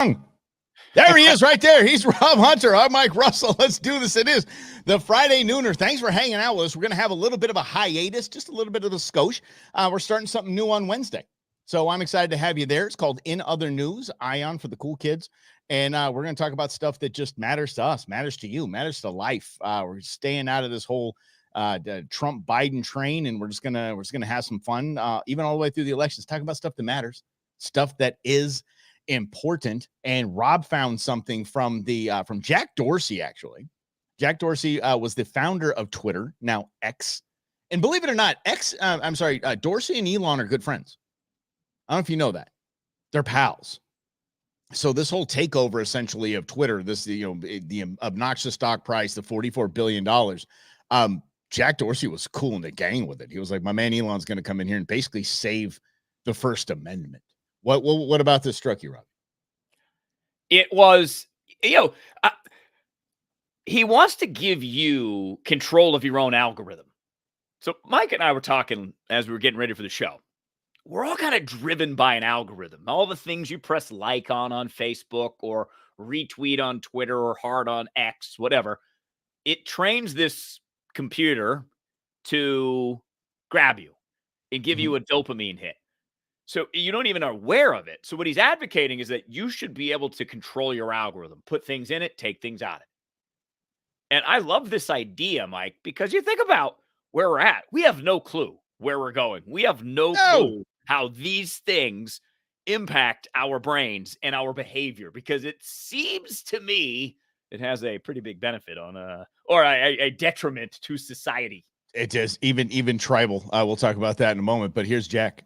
There he is right there. He's Rob Hunter. I'm Mike Russell. Let's do this. It is the Friday Nooner. Thanks for hanging out with us. We're going to have a little bit of a hiatus, just a little bit of a skosh. We're starting something new on Wednesday. So I'm excited to have you there. It's called In Other News, Ion for the cool kids. And we're going to talk about stuff that just matters to us, matters to you, matters to life. We're staying out of this whole Trump Biden train, and we're just gonna have some fun, even all the way through the elections, talking about stuff that matters, stuff that is important. And Rob found something from from Jack Dorsey. Actually, Jack Dorsey was the founder of Twitter, now X, and believe it or not, Dorsey and Elon are good friends. I don't know if you know that. They're pals. So this whole takeover essentially of Twitter, the obnoxious stock price, the $44 billion, Jack Dorsey was cool in the gang with it. He was like, my man Elon's going to come in here and basically save the First Amendment. What about this struck you, Rob? It was, he wants to give you control of your own algorithm. So Mike and I were talking as we were getting ready for the show. We're all kind of driven by an algorithm. All the things you press like on Facebook or retweet on Twitter or heart on X, whatever, it trains this computer to grab you and give you a dopamine hit. So you don't even are aware of it. So what he's advocating is that you should be able to control your algorithm, put things in it, take things out of it. And I love this idea, Mike, because you think about where we're at. We have no clue where we're going. We have no clue how these things impact our brains and our behavior, because it seems to me it has a pretty big benefit on or a detriment to society. It is even tribal. We'll talk about that in a moment, but here's Jack.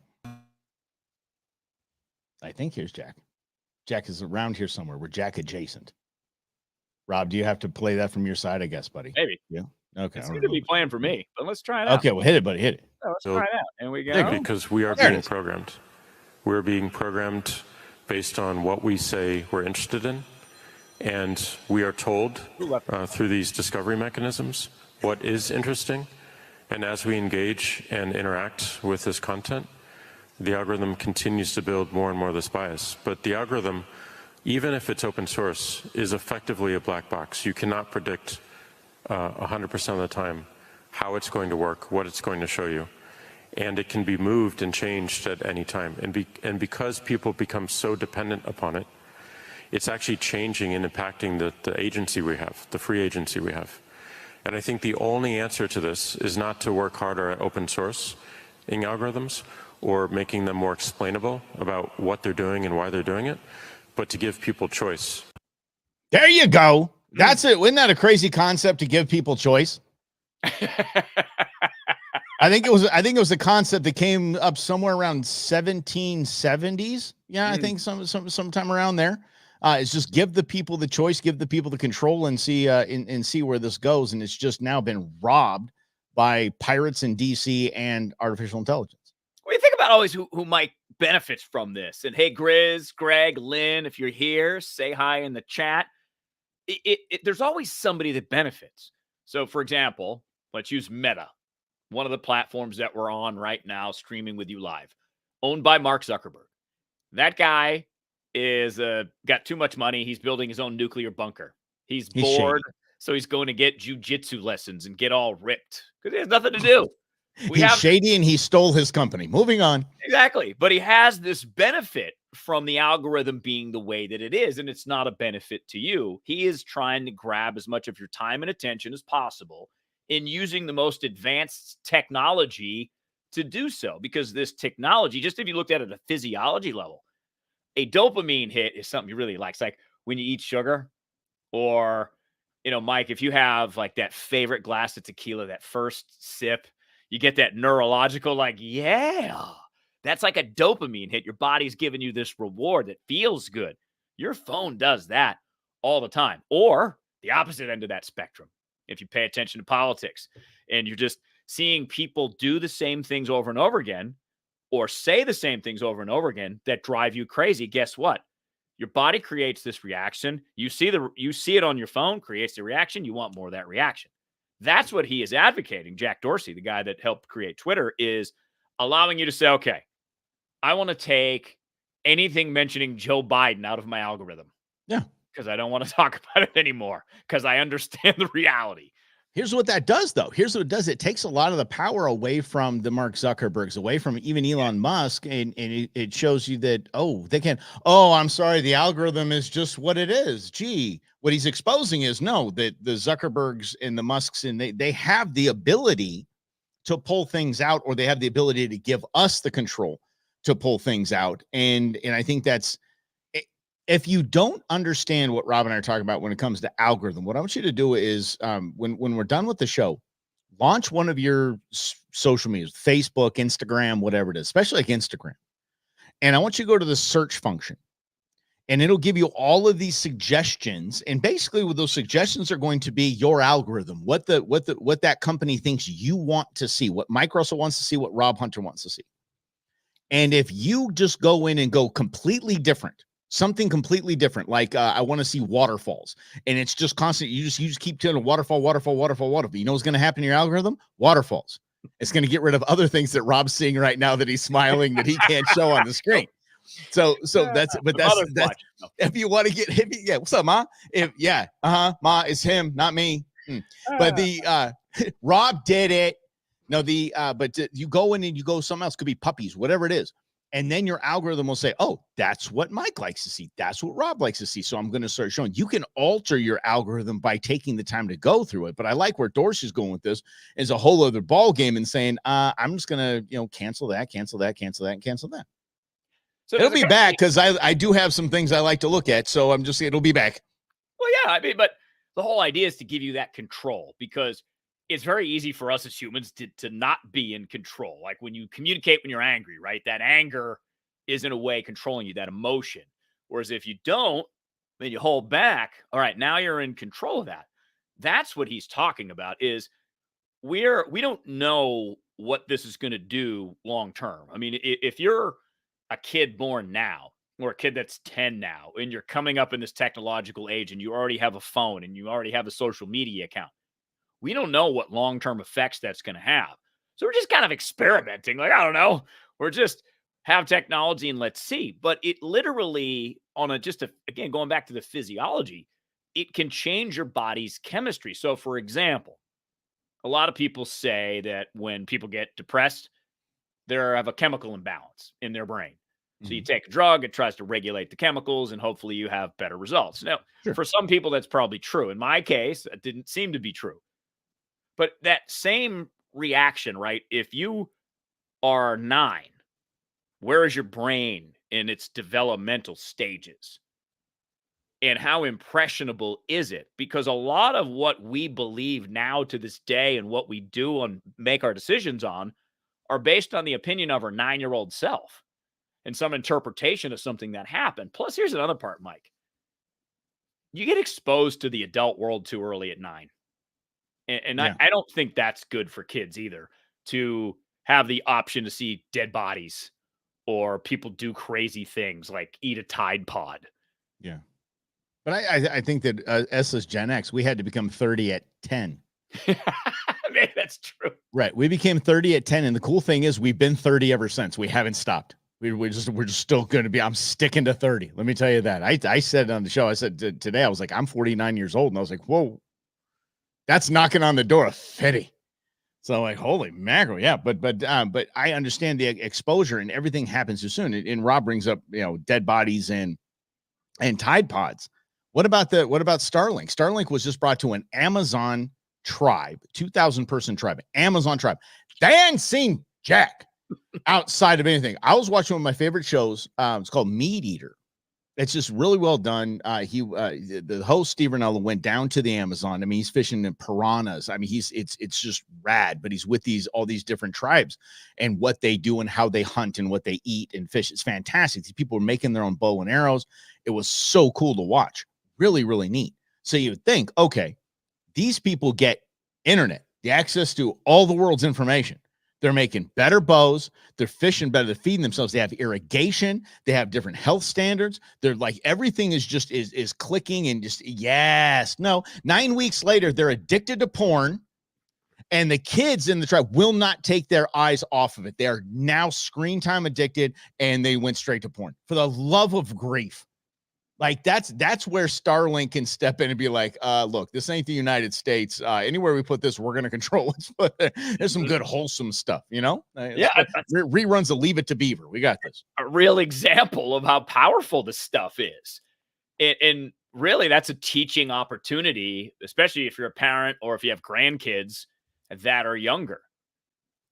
I think here's Jack. Jack is around here somewhere. We're Jack adjacent. Rob, do you have to play that from your side, I guess, buddy? Maybe. Yeah. Okay. It's going to be playing for me, but let's try it out. Okay, well, hit it, buddy. Hit it. Let's try it out. And we go. Because we are being programmed. We're being programmed based on what we say we're interested in. And we are told through these discovery mechanisms what is interesting. And as we engage and interact with this content, the algorithm continues to build more and more of this bias. But the algorithm, even if it's open source, is effectively a black box. You cannot predict 100% of the time how it's going to work, what it's going to show you. And it can be moved and changed at any time. And because people become so dependent upon it, it's actually changing and impacting the agency we have, the free agency we have. And I think the only answer to this is not to work harder at open source in algorithms or making them more explainable about what they're doing and why they're doing it, but to give people choice. There you go. That's it. Isn't that a crazy concept, to give people choice? I think it was a concept that came up somewhere around 1770s. Yeah, I think sometime around there. It's just give the people the choice, give the people the control, and see see where this goes. And it's just now been robbed by pirates in DC and artificial intelligence. Well, you think about always who might benefit from this. And hey, Grizz, Greg, Lynn, if you're here, say hi in the chat. There's always somebody that benefits. So, for example, let's use Meta, one of the platforms that we're on right now, streaming with you live, owned by Mark Zuckerberg. That guy is got too much money. He's building his own nuclear bunker. He's bored, so he's going to get jujitsu lessons and get all ripped because he has nothing to do. He's shady and he stole his company. Moving on. Exactly. But he has this benefit from the algorithm being the way that it is, and it's not a benefit to you. He is trying to grab as much of your time and attention as possible in using the most advanced technology to do so, because this technology, just if you looked at it at a physiology level, a dopamine hit is something you really like. It's like when you eat sugar, or, Mike, if you have like that favorite glass of tequila, that first sip, you get that neurological, like, yeah, that's like a dopamine hit. Your body's giving you this reward that feels good. Your phone does that all the time. Or the opposite end of that spectrum. If you pay attention to politics and you're just seeing people do the same things over and over again, or say the same things over and over again that drive you crazy, guess what? Your body creates this reaction. You see it on your phone, creates the reaction. You want more of that reaction. That's what he is advocating. Jack Dorsey, the guy that helped create Twitter, is allowing you to say, okay, I want to take anything mentioning Joe Biden out of my algorithm. Yeah. Because I don't want to talk about it anymore because I understand the reality. Here's what that does, though. Here's what it does. It takes a lot of the power away from the Mark Zuckerbergs, away from even Elon Musk, and it shows you that, they can, I'm sorry, the algorithm is just what it is. Gee, what he's exposing is, no, that the Zuckerbergs and the Musks, and they have the ability to pull things out, or they have the ability to give us the control to pull things out. And I think that's, if you don't understand what Rob and I are talking about when it comes to algorithm, what I want you to do is when we're done with the show, launch one of your social medias, Facebook, Instagram, whatever it is, especially like Instagram. And I want you to go to the search function, and it'll give you all of these suggestions. And basically what those suggestions are going to be your algorithm, what that company thinks you want to see, what Mike Russell wants to see, what Rob Hunter wants to see. And if you just go in and go completely different, something completely different, like I want to see waterfalls, and it's just constant. You just keep telling waterfall. You know what's going to happen to your algorithm? Waterfalls. It's going to get rid of other things that Rob's seeing right now that he's smiling that he can't show on the screen. So that's if you want to get hit. Yeah, what's up, Ma? Ma, it's him, not me. But the Rob did it. No, but you go in and you go something else, could be puppies, whatever it is. And then your algorithm will say, that's what Mike likes to see. That's what Rob likes to see. So I'm going to start showing. You can alter your algorithm by taking the time to go through it. But I like where Dorsey's going with this is a whole other ball game and saying, I'm just going to, cancel that, and cancel that. So it'll be back because I do have some things I like to look at. So it'll be back. Well, yeah, I mean, but the whole idea is to give you that control, because it's very easy for us as humans to not be in control. Like when you communicate when you're angry, right? That anger is in a way controlling you, that emotion. Whereas if you don't, then you hold back. All right, now you're in control of that. That's what he's talking about is we don't know what this is going to do long term. I mean, if you're a kid born now, or a kid that's 10 now, and you're coming up in this technological age and you already have a phone and you already have a social media account, we don't know what long-term effects that's going to have. So we're just kind of experimenting. Like, I don't know. We're just have technology and let's see. But it literally again, going back to the physiology, it can change your body's chemistry. So for example, a lot of people say that when people get depressed, they have a chemical imbalance in their brain. So you take a drug, it tries to regulate the chemicals, and hopefully you have better results. Now, For some people, that's probably true. In my case, that didn't seem to be true. But that same reaction, right? If you are 9, where is your brain in its developmental stages? And how impressionable is it? Because a lot of what we believe now to this day and what we do and make our decisions on are based on the opinion of our 9-year-old self and some interpretation of something that happened. Plus, here's another part, Mike. You get exposed to the adult world too early at 9. And I don't think that's good for kids either, to have the option to see dead bodies or people do crazy things like eat a Tide Pod. Yeah. But I think that us as Gen X, we had to become 30 at 10. Maybe that's true. Right. We became 30 at 10. And the cool thing is we've been 30 ever since. We haven't stopped. We're just still going to be, I'm sticking to 30. Let me tell you that. I said on the show, I said today, I was like, I'm 49 years old. And I was like, whoa. That's knocking on the door of 50. So like, holy mackerel. Yeah. But I understand the exposure and everything happens too soon. And Rob brings up, dead bodies and Tide Pods. What about Starlink? Starlink was just brought to an Amazon tribe, 2,000 person tribe, Amazon tribe. They ain't seen jack outside of anything. I was watching one of my favorite shows. It's called Meat Eater. It's just really well done. The host, Steve Rinella, went down to the Amazon. I mean, he's fishing in piranhas. I mean, it's just rad, but he's with all these different tribes and what they do and how they hunt and what they eat and fish. It's fantastic. These people are making their own bow and arrows. It was so cool to watch. Really, really neat. So you would think, okay, these people get internet, the access to all the world's information. They're making better bows. They're fishing better. They're feeding themselves. They have irrigation. They have different health standards. They're like, everything is just is clicking and just, yes. No, 9 weeks later, they're addicted to porn And the kids in the tribe will not take their eyes off of it. They are now screen time addicted, and they went straight to porn. For the love of grief. Like that's where Starlink can step in and be like, look, this ain't the United States. Anywhere we put this, we're going to control it. But there's some good wholesome stuff, you know? Yeah. Reruns of Leave It to Beaver. We got this. A real example of how powerful this stuff is. And really, that's a teaching opportunity, especially if you're a parent or if you have grandkids that are younger.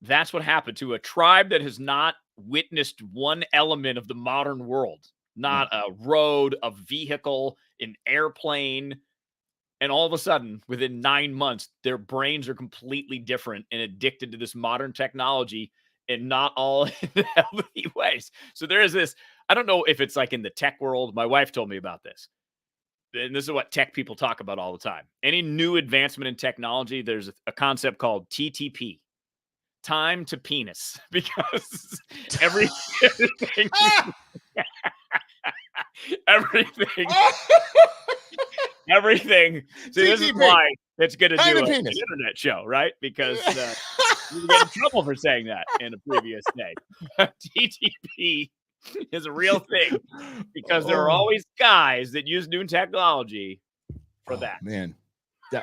That's what happened to a tribe that has not witnessed one element of the modern world. Not a road, a vehicle, an airplane. And all of a sudden, within 9 months, their brains are completely different and addicted to this modern technology, and not all in healthy ways. So there is this, I don't know if it's like in the tech world. My wife told me about this. And this is what tech people talk about all the time. Any new advancement in technology, there's a concept called TTP. Time to penis. Because everything everything. See, this is why it's going to do an internet show, right? Because you get in trouble for saying that in a previous day. TTP is a real thing because there are always guys that use new technology for that. Man,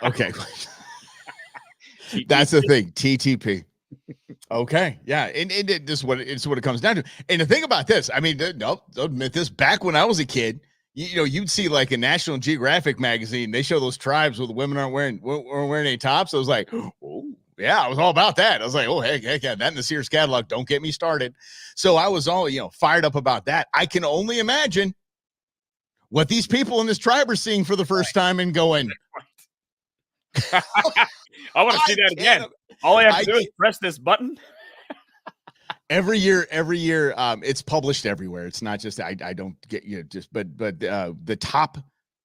okay. That's the thing. TTP. Okay, yeah, and it's what it comes down to. And the thing about this, I mean, don't admit this. Back when I was a kid, you'd see like a National Geographic magazine. They show those tribes where the women aren't wearing any tops. I was like, oh yeah, I was all about that. I was like, oh heck yeah, that in the Sears catalog. Don't get me started. So I was all fired up about that. I can only imagine what these people in this tribe are seeing for the first time and going. I want to see that again. All I have to do is press this button. Every year, it's published everywhere. It's not just I don't get but the top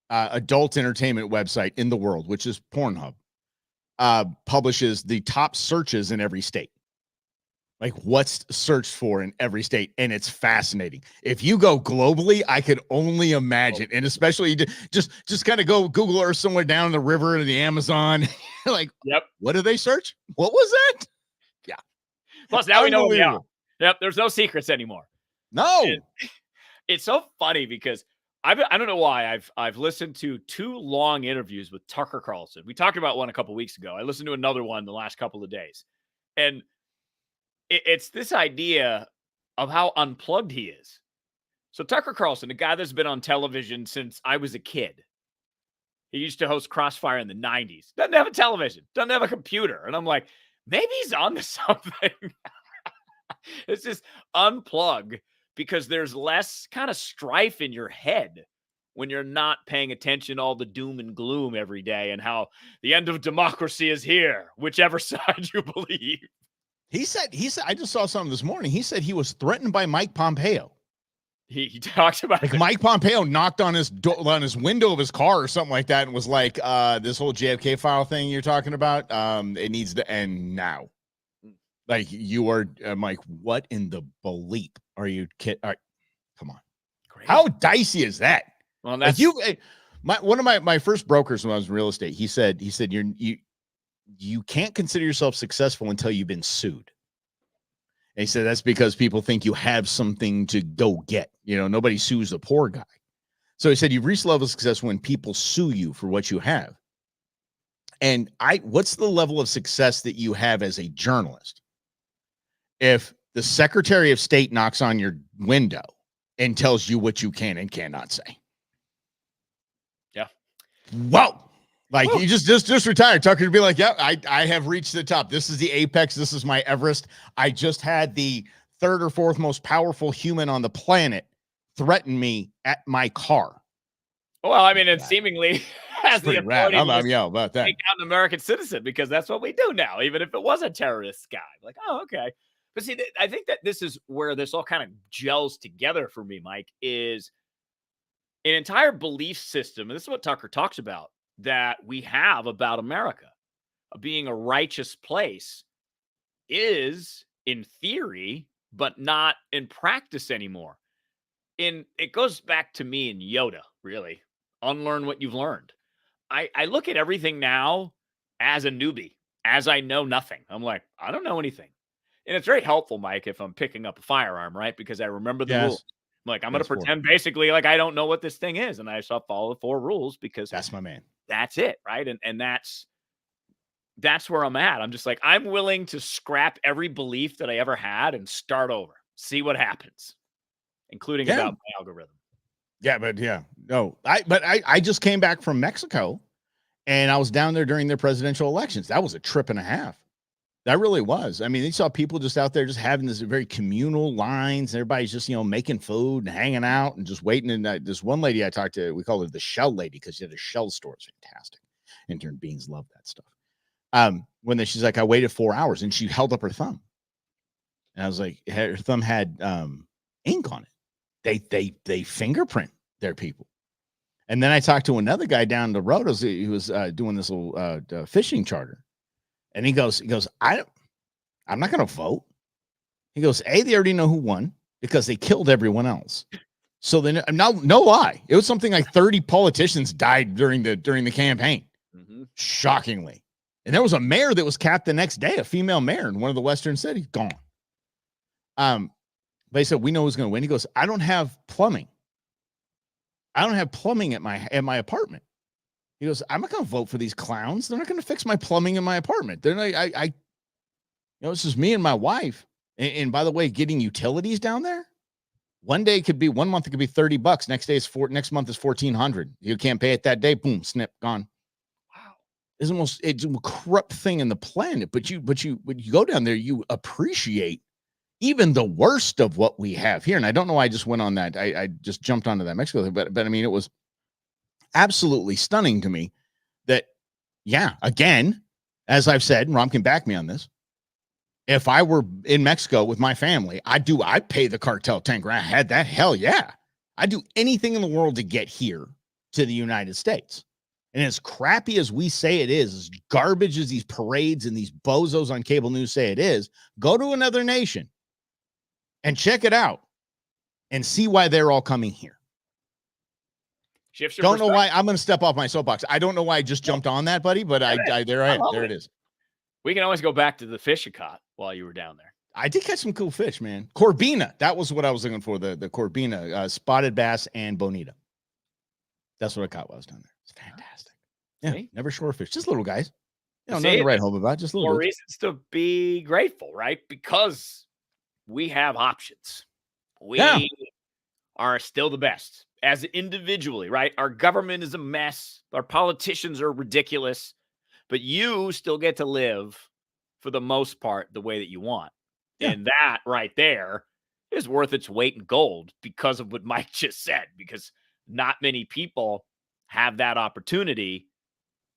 adult entertainment website in the world, which is Pornhub, publishes the top searches in every state. Like what's searched for in every state, and it's fascinating. If you go globally, I could only imagine, and especially just kind of go Google Earth somewhere down the river to the Amazon. Like, yep, what do they search? What was that? Yeah. Plus, now we know. Yeah. Yep. There's no secrets anymore. No. And it's so funny because I don't know why I've listened to 2 long interviews with Tucker Carlson. We talked about one a couple weeks ago. I listened to another one the last couple of days, and it's this idea of how unplugged he is. So Tucker Carlson, a guy that's been on television since I was a kid. He used to host Crossfire in the 90s. Doesn't have a television. Doesn't have a computer. And I'm like, maybe he's on to something. It's just unplug because there's less kind of strife in your head when you're not paying attention to all the doom and gloom every day and how the end of democracy is here, whichever side you believe. He said, I just saw something this morning. He said he was threatened by Mike Pompeo. He talked about like Mike Pompeo knocked on his window of his car or something like that and was like, this whole JFK file thing you're talking about, it needs to end now. Like you are, I'm like, what in the bleep are you kidding? Right, come on. Crazy. How dicey is that? Well, that's one of my first brokers when I was in real estate, he said you can't consider yourself successful until you've been sued. And he said that's because people think you have something to go get. Nobody sues a poor guy. So he said you've reached a level of success when people sue you for what you have. And what's the level of success that you have as a journalist? If the Secretary of State knocks on your window and tells you what you can and cannot say. Yeah. Whoa. Like you just retired. Tucker to be like, yeah, I have reached the top. This is the apex. This is my Everest. I just had the 3rd or 4th most powerful human on the planet threaten me at my car. Well, I mean, it seemingly has the authority I'm yelling about that. Take out an American citizen because that's what we do now, even if it was a terrorist guy. Like, oh, okay. But see, I think that this is where this all kind of gels together for me, Mike, is an entire belief system. And this is what Tucker talks about, that we have about America being a righteous place is in theory, but not in practice anymore. And it goes back to me and Yoda, really. Unlearn what you've learned. I look at everything now as a newbie. as I know nothing. I'm like, I don't know anything. And it's very helpful, Mike, if I'm picking up a firearm, right? Because I remember the rules. Yes. I'm like, I'm going to Yes, four. pretend basically like I don't know what this thing is. And I shall follow the 4 rules because That's my man. that's it, right? And that's where I'm at. I'm just like, I'm willing to scrap every belief that I ever had and start over, see what happens, including about my algorithm. Yeah, but no, I just came back from Mexico and I was down there during their presidential elections. That was a trip and a half. That really was. I mean, they saw people just out there just having this very communal lines. Everybody's just, making food and hanging out and just waiting. And this one lady I talked to, we call her the shell lady because she had a shell store. It's fantastic. Intern beans love that stuff. She's like, I waited 4 hours and she held up her thumb. And I was like, her thumb had ink on it. They fingerprint their people. And then I talked to another guy down the road. He was doing this little fishing charter. And he goes, I'm not going to vote. He goes, they already know who won because they killed everyone else. So then, no lie, it was something like 30 politicians died during the campaign, shockingly. And there was a mayor that was capped the next day, a female mayor in one of the Western cities, gone. But he said, we know who's going to win. He goes, I don't have plumbing. I don't have plumbing at my apartment. He goes, I'm not going to vote for these clowns. They're not going to fix my plumbing in my apartment. They're not, this is me and my wife. And by the way, getting utilities down there, one month it could be $30. Next month is $1,400. You can't pay it that day. Boom, snip, gone. Wow. It's a corrupt thing in the planet. But when you go down there, you appreciate even the worst of what we have here. And I don't know why I just went on that. I just jumped onto that Mexico thing, but I mean, it was absolutely stunning to me that, again, as I've said, and Rom can back me on this, if I were in Mexico with my family, I'd pay the cartel 10 grand. I had that. Hell yeah. I'd do anything in the world to get here to the United States. And as crappy as we say it is, as garbage as these parades and these bozos on cable news say it is, go to another nation and check it out and see why they're all coming here. Don't know why. I'm going to step off my soapbox. I don't know why I just jumped on that, buddy, but there I am. There it is. We can always go back to the fish you caught while you were down there. I did catch some cool fish, man. Corbina. That was what I was looking for. The Corbina, spotted bass and bonita. That's what I caught while I was down there. It's fantastic. Yeah. See? Never shore fish. Just little guys. Nothing to write home about. Just little. More reasons to be grateful, right? Because we have options. We are still the best as individually, right? Our government is a mess. Our politicians are ridiculous, but you still get to live for the most part the way that you want. Yeah. And that right there is worth its weight in gold because of what Mike just said, because not many people have that opportunity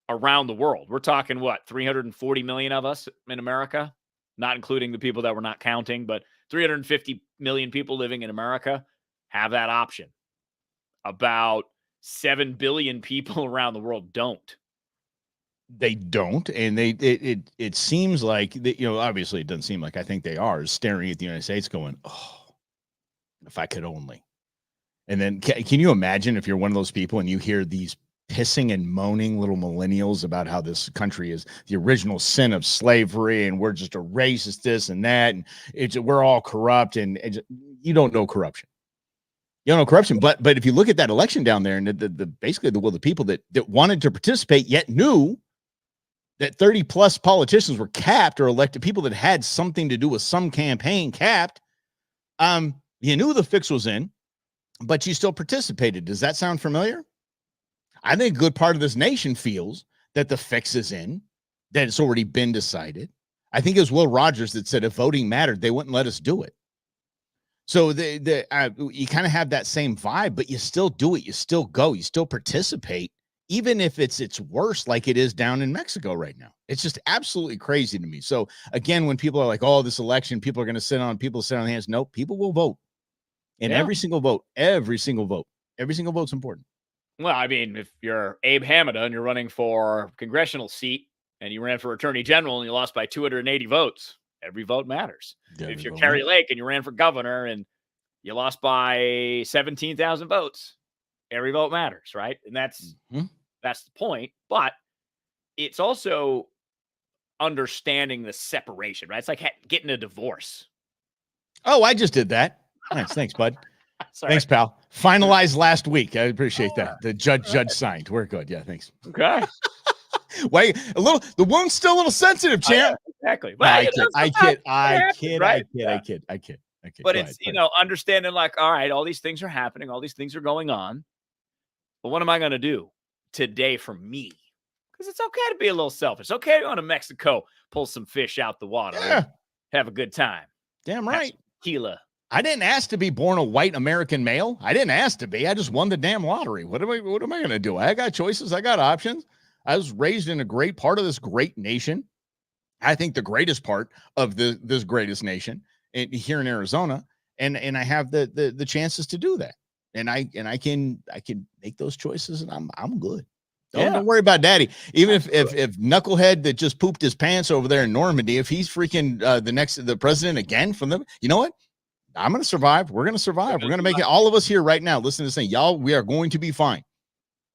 around the world. We're talking 340 million of us in America, not including the people that we're not counting, but 350 million people living in America have that option. About 7 billion people around the world don't. They don't, and it seems like obviously it doesn't seem like, I think they are staring at the United States going, oh, if I could only. And then can you imagine if you're one of those people and you hear these pissing and moaning little millennials about how this country is the original sin of slavery and we're just a racist, this and that, and we're all corrupt, and you don't know corruption. You don't know corruption, but if you look at that election down there, and the people that wanted to participate yet knew that 30 plus politicians were capped or elected, people that had something to do with some campaign capped, you knew the fix was in, but you still participated. Does that sound familiar? I think a good part of this nation feels that the fix is in, that it's already been decided. I think it was Will Rogers that said if voting mattered, they wouldn't let us do it. So you kind of have that same vibe, but you still do it. You still go. You still participate, even if it's worse like it is down in Mexico right now. It's just absolutely crazy to me. So again, when people are like, oh, this election, people are going to sit on the hands. No, people will vote. And every single vote's important. Well, I mean, if you're Abe Hamada and you're running for a congressional seat and you ran for attorney general and you lost by 280 votes, every vote matters. If you're Kerry Lake and you ran for governor and you lost by 17,000 votes, every vote matters, right? And that's the point. But it's also understanding the separation, right? It's like getting a divorce. Oh, I just did that. Nice. Thanks, bud. Sorry. Thanks, pal. Finalized last week. I appreciate that. The judge signed. We're good. Yeah, thanks. Okay. Wait, the wound's still a little sensitive, champ. Oh, yeah, exactly. No, I kid. But it's, understanding like, all right, all these things are happening. All these things are going on. But what am I going to do today for me? Because it's okay to be a little selfish. It's okay to go to Mexico, pull some fish out the water, Yeah. have a good time. Damn right. Tequila. I didn't ask to be born a white American male. I didn't ask to be. I just won the damn lottery. What am I going to do? I got choices. I got options. I was raised in a great part of this great nation. I think the greatest part of this greatest nation here in Arizona. And I have the chances to do that. And I can make those choices, and I'm good. Don't worry about daddy. Even if knucklehead that just pooped his pants over there in Normandy, if he's freaking the president again from them, you know what? I'm going to survive. We're going to survive. We're going to make it. All of us here right now, listen to this thing. Y'all, we are going to be fine.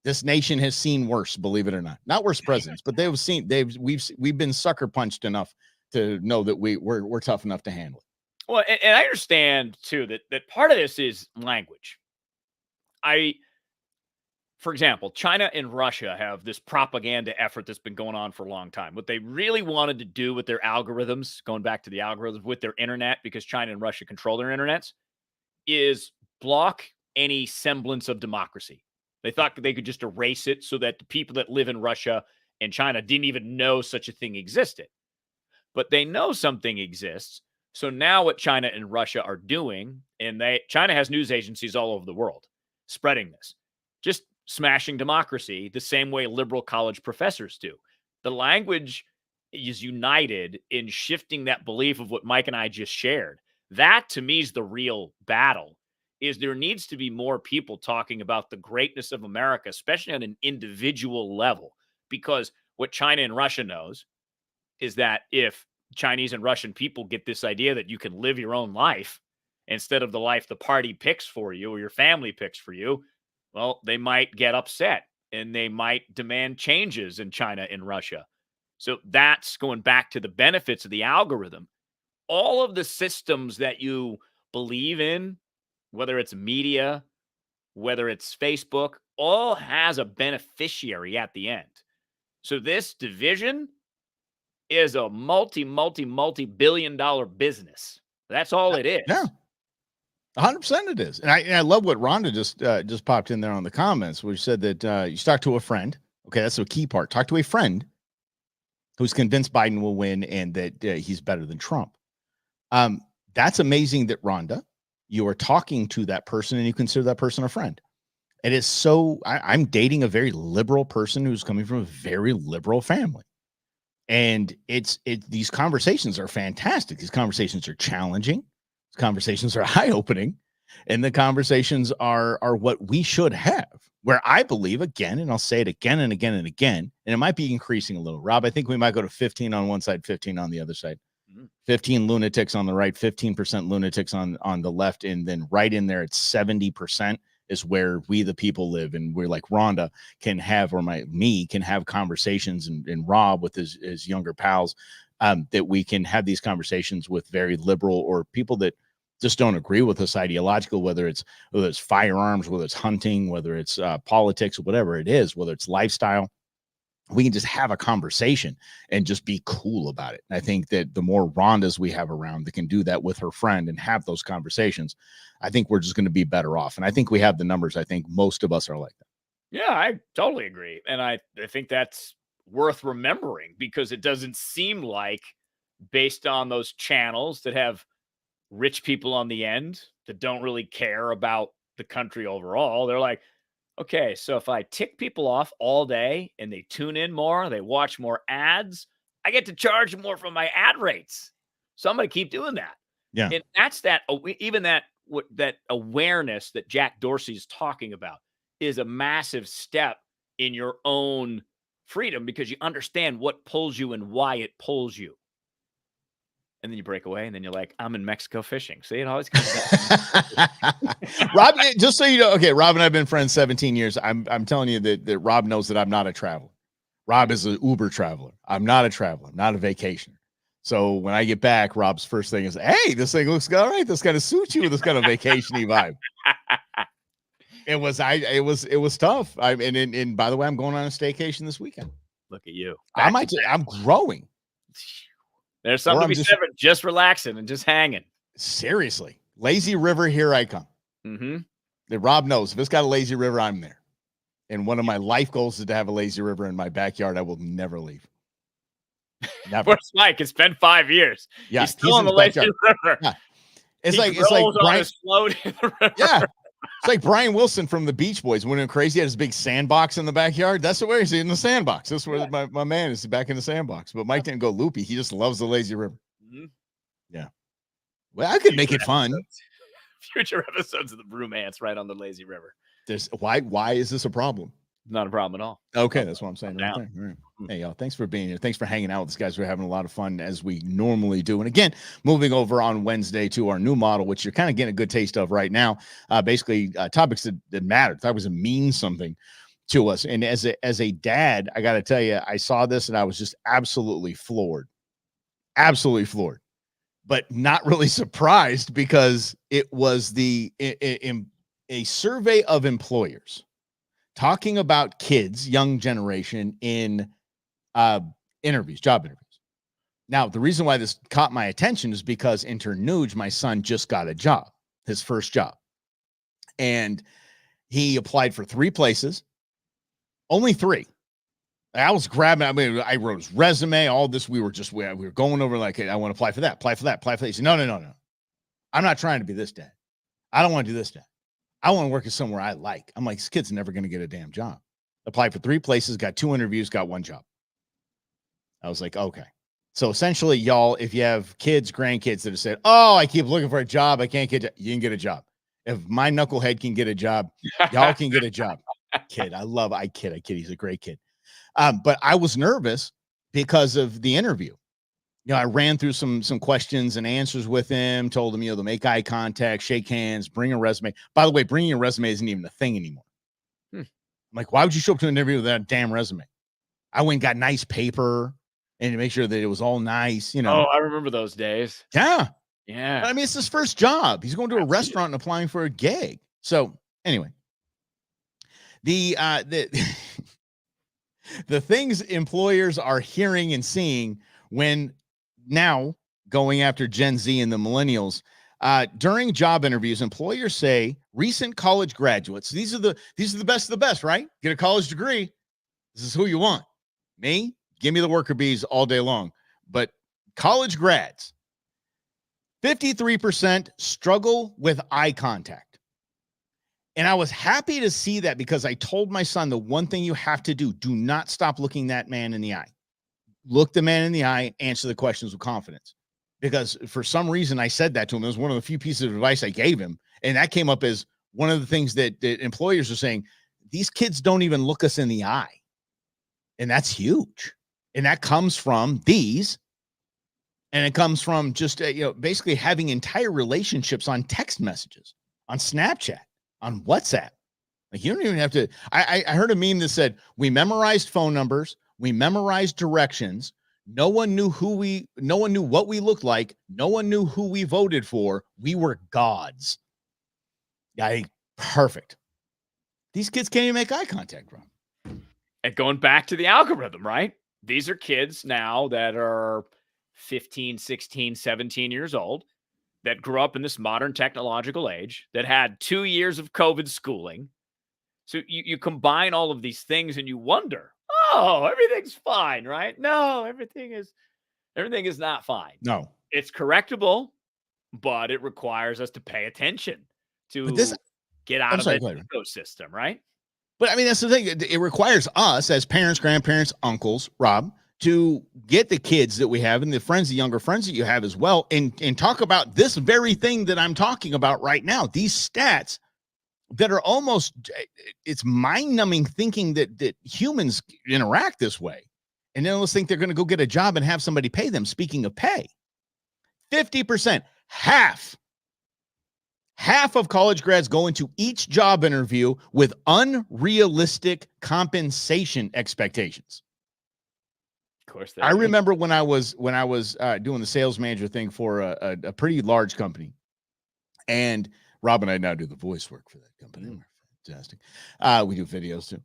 This nation has seen worse, believe it or not. Not worse presidents, but we've been sucker punched enough to know that we're tough enough to handle it. Well, and I understand too that part of this is language. For example, China and Russia have this propaganda effort that's been going on for a long time. What they really wanted to do with their algorithms, going back to the algorithms with their internet, because China and Russia control their internets, is block any semblance of democracy. They thought that they could just erase it so that the people that live in Russia and China didn't even know such a thing existed. But they know something exists. So now what China and Russia are doing, and China has news agencies all over the world spreading this, just smashing democracy the same way liberal college professors do. The language is united in shifting that belief of what Mike and I just shared. That to me is the real battle. Is there needs to be more people talking about the greatness of America, especially on an individual level, because what China and Russia knows is that if Chinese and Russian people get this idea that you can live your own life instead of the life the party picks for you or your family picks for you, well, they might get upset and they might demand changes in China and Russia. So that's going back to the benefits of the algorithm. All of the systems that you believe in, whether it's media, whether it's Facebook, all has a beneficiary at the end. So this division is a multi-billion dollar business. That's all it is. Yeah. 100% it is. And I love what Rhonda just popped in there on the comments, which said that you talk to a friend. Okay, that's the key part. Talk to a friend who's convinced Biden will win and that he's better than Trump. That's amazing that, Rhonda, you are talking to that person and you consider that person a friend. It is so I'm dating a very liberal person who's coming from a very liberal family. And these conversations are fantastic. These conversations are challenging. Conversations are eye-opening, and the conversations are what we should have, where I believe, again, and I'll say it again and again and again, and it might be increasing a little. Rob, I think we might go to 15 on one side, 15 on the other side. 15 lunatics on the right, 15% lunatics on the left, and then right in there at 70% is where we the people live, and we're like Rhonda can have, or me can have conversations, and Rob with his younger pals, that we can have these conversations with very liberal or people that just don't agree with us ideological, whether it's firearms, whether it's hunting, whether it's politics, whatever it is, whether it's lifestyle. We can just have a conversation and just be cool about it. And I think that the more Rhondas we have around that can do that with her friend and have those conversations, I think we're just going to be better off. And I think we have the numbers. I think most of us are like that. Yeah, I totally agree. And I think that's worth remembering, because it doesn't seem like, based on those channels that have rich people on the end that don't really care about the country overall, they're like, okay, so if I tick people off all day and they tune in more, they watch more ads, I get to charge more from my ad rates. So I'm going to keep doing that. Yeah. And that's that awareness that Jack Dorsey is talking about is a massive step in your own freedom, because you understand what pulls you and why it pulls you. And then you break away, and then you're like, I'm in Mexico fishing. See, it always comes back. Rob, just so you know, okay, Rob and I have been friends 17 years. I'm telling you that Rob knows that I'm not a traveler. Rob is an Uber traveler. I'm not a traveler, not a vacationer. So when I get back, Rob's first thing is, hey, this thing looks all right. This kind of suits you with this kind of vacation-y vibe. It was tough. And by the way, I'm going on a staycation this weekend. Look at you. I'm growing. There's something to be said for just relaxing and just hanging. Seriously. Lazy river, here I come. Mm-hmm. Rob knows if it's got a lazy river, I'm there. And one of my life goals is to have a lazy river in my backyard. I will never leave. Never. Where's Mike? It's been 5 years. Yeah, he's still on the lazy river. Yeah. It's like Brian, float in the river. Yeah. It's like Brian Wilson from the Beach Boys went crazy. He had his big sandbox in the backyard. That's where he's in the sandbox. That's where my man is, back in the sandbox. But Mike didn't go loopy. He just loves the lazy river. Mm-hmm. Yeah. Well, I could make it fun. Future episodes of the Bromance right on the lazy river. Why is this a problem? Not a problem at all. Okay, that's what I'm saying. Right there. All right. Hey, y'all, thanks for being here. Thanks for hanging out with us, guys. We're having a lot of fun as we normally do. And again, moving over on Wednesday to our new model, which you're kind of getting a good taste of right now. Basically, topics that mattered. That was mean something to us. And as a dad, I got to tell you, I saw this and I was just absolutely floored. Absolutely floored. But not really surprised, because it was a survey of employers talking about kids, young generation, in interviews, job interviews. Now, the reason why this caught my attention is because Nuge, my son, just got a job, his first job. And he applied for 3 places, only 3. I was grabbing, I wrote his resume, all this. We were going over like, hey, I want to apply for that, apply for that, apply for that. He said, no. I'm not trying to be this dad. I don't want to do this dad. I want to work at somewhere I like. I'm like, this kid's never going to get a damn job. Applied for 3 places, got 2 interviews, got 1 job. I was like, okay. So essentially, y'all, if you have kids, grandkids that have said, oh, I keep looking for a job, I can't get, you can get a job. If my knucklehead can get a job, y'all can get a job. Kid, I kid. He's a great kid. But I was nervous because of the interview. I ran through some questions and answers with him, told him, to make eye contact, shake hands, bring a resume. By the way, bringing a resume isn't even a thing anymore. I'm like, why would you show up to an interview without a damn resume? I went and got nice paper and to make sure that it was all nice, Oh, I remember those days. Yeah. Yeah. I mean, it's his first job. He's going to a restaurant and applying for a gig. So anyway, the things employers are hearing and seeing when now going after Gen Z and the millennials, during job interviews, employers say recent college graduates, these are the best of the best, right? Get a college degree. This is who you want. Me, give me the worker bees all day long. But college grads, 53% struggle with eye contact. And I was happy to see that, because I told my son, the one thing you have to do not stop looking that man in the eye. Look the man in the eye, answer the questions with confidence. Because for some reason, I said that to him. It was one of the few pieces of advice I gave him. And that came up as one of the things that employers are saying, these kids don't even look us in the eye. And that's huge. And that comes from these. And it comes from just, basically having entire relationships on text messages, on Snapchat, on WhatsApp. Like, you don't even have to. I heard a meme that said, we memorized phone numbers. We memorized directions. No one knew what we looked like. No one knew who we voted for. We were gods. Perfect. These kids can't even make eye contact, bro. And going back to the algorithm, right? These are kids now that are 15, 16, 17 years old, that grew up in this modern technological age, that had 2 years of COVID schooling. So you combine all of these things and you wonder, oh, everything's fine, right? No, everything is not fine. No. It's correctable, but it requires us to pay attention to get out of the ecosystem, right? But I mean, that's the thing. It requires us as parents, grandparents, uncles, Rob, to get the kids that we have and the younger friends that you have as well, and talk about this very thing that I'm talking about right now. These stats that are it's mind-numbing thinking that humans interact this way. And then let's think they're going to go get a job and have somebody pay them. Speaking of pay, 50%, half of college grads go into each job interview with unrealistic compensation expectations. course, I remember when I was doing the sales manager thing for a pretty large company, and Rob and I now do the voice work for that company. We're fantastic. We do videos too.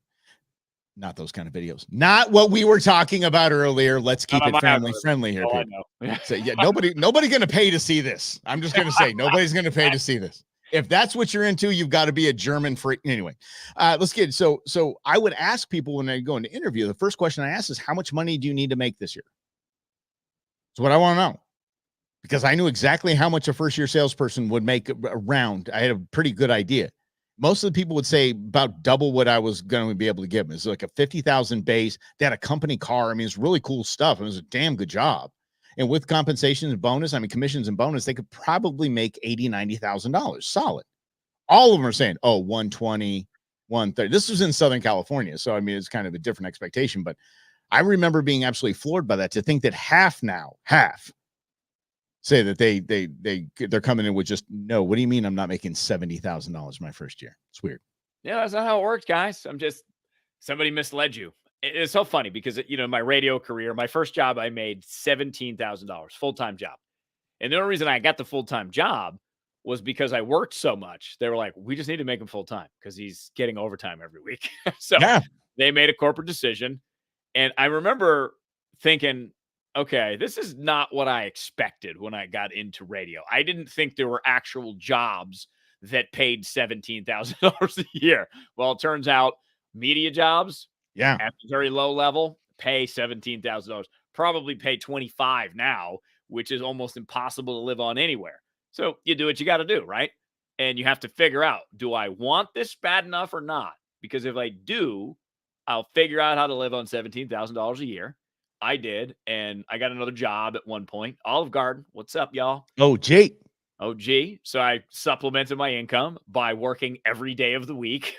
Not those kind of videos. Not what we were talking about earlier. Let's keep it family friendly here. I know. So yeah, nobody going to pay to see this. I'm just going to say nobody's going to pay to see this. If that's what you're into, you've got to be a German freak. Anyway, let's get so I would ask people when I go into interview, the first question I ask is, how much money do you need to make this year? That's what I want to know, because I knew exactly how much a first year salesperson would make around. I had a pretty good idea. Most of the people would say about double what I was going to be able to give them. It's like a 50,000 base. They had a company car. I mean, it's really cool stuff. It was a damn good job. And with compensation and bonus, I mean, commissions and bonus, they could probably make $80,000, $90,000 solid. All of them are saying, oh, 120, 130. This was in Southern California. So, I mean, it's kind of a different expectation, but I remember being absolutely floored by that, to think that half say that they're coming in with just, no, what do you mean I'm not making $70,000 my first year? It's weird. Yeah, that's not how it works, guys. Somebody misled you. It's so funny because, my radio career, my first job, I made $17,000 full-time job. And the only reason I got the full-time job was because I worked so much. They were like, we just need to make him full-time because he's getting overtime every week. So They made a corporate decision. And I remember thinking, okay, this is not what I expected when I got into radio. I didn't think there were actual jobs that paid $17,000 a year. Well, it turns out media jobs, at a very low level, pay $17,000. Probably pay $25,000 now, which is almost impossible to live on anywhere. So you do what you got to do, right? And you have to figure out, do I want this bad enough or not? Because if I do, I'll figure out how to live on $17,000 a year. I did, and I got another job at one point. Olive Garden, what's up, y'all? OG. So I supplemented my income by working every day of the week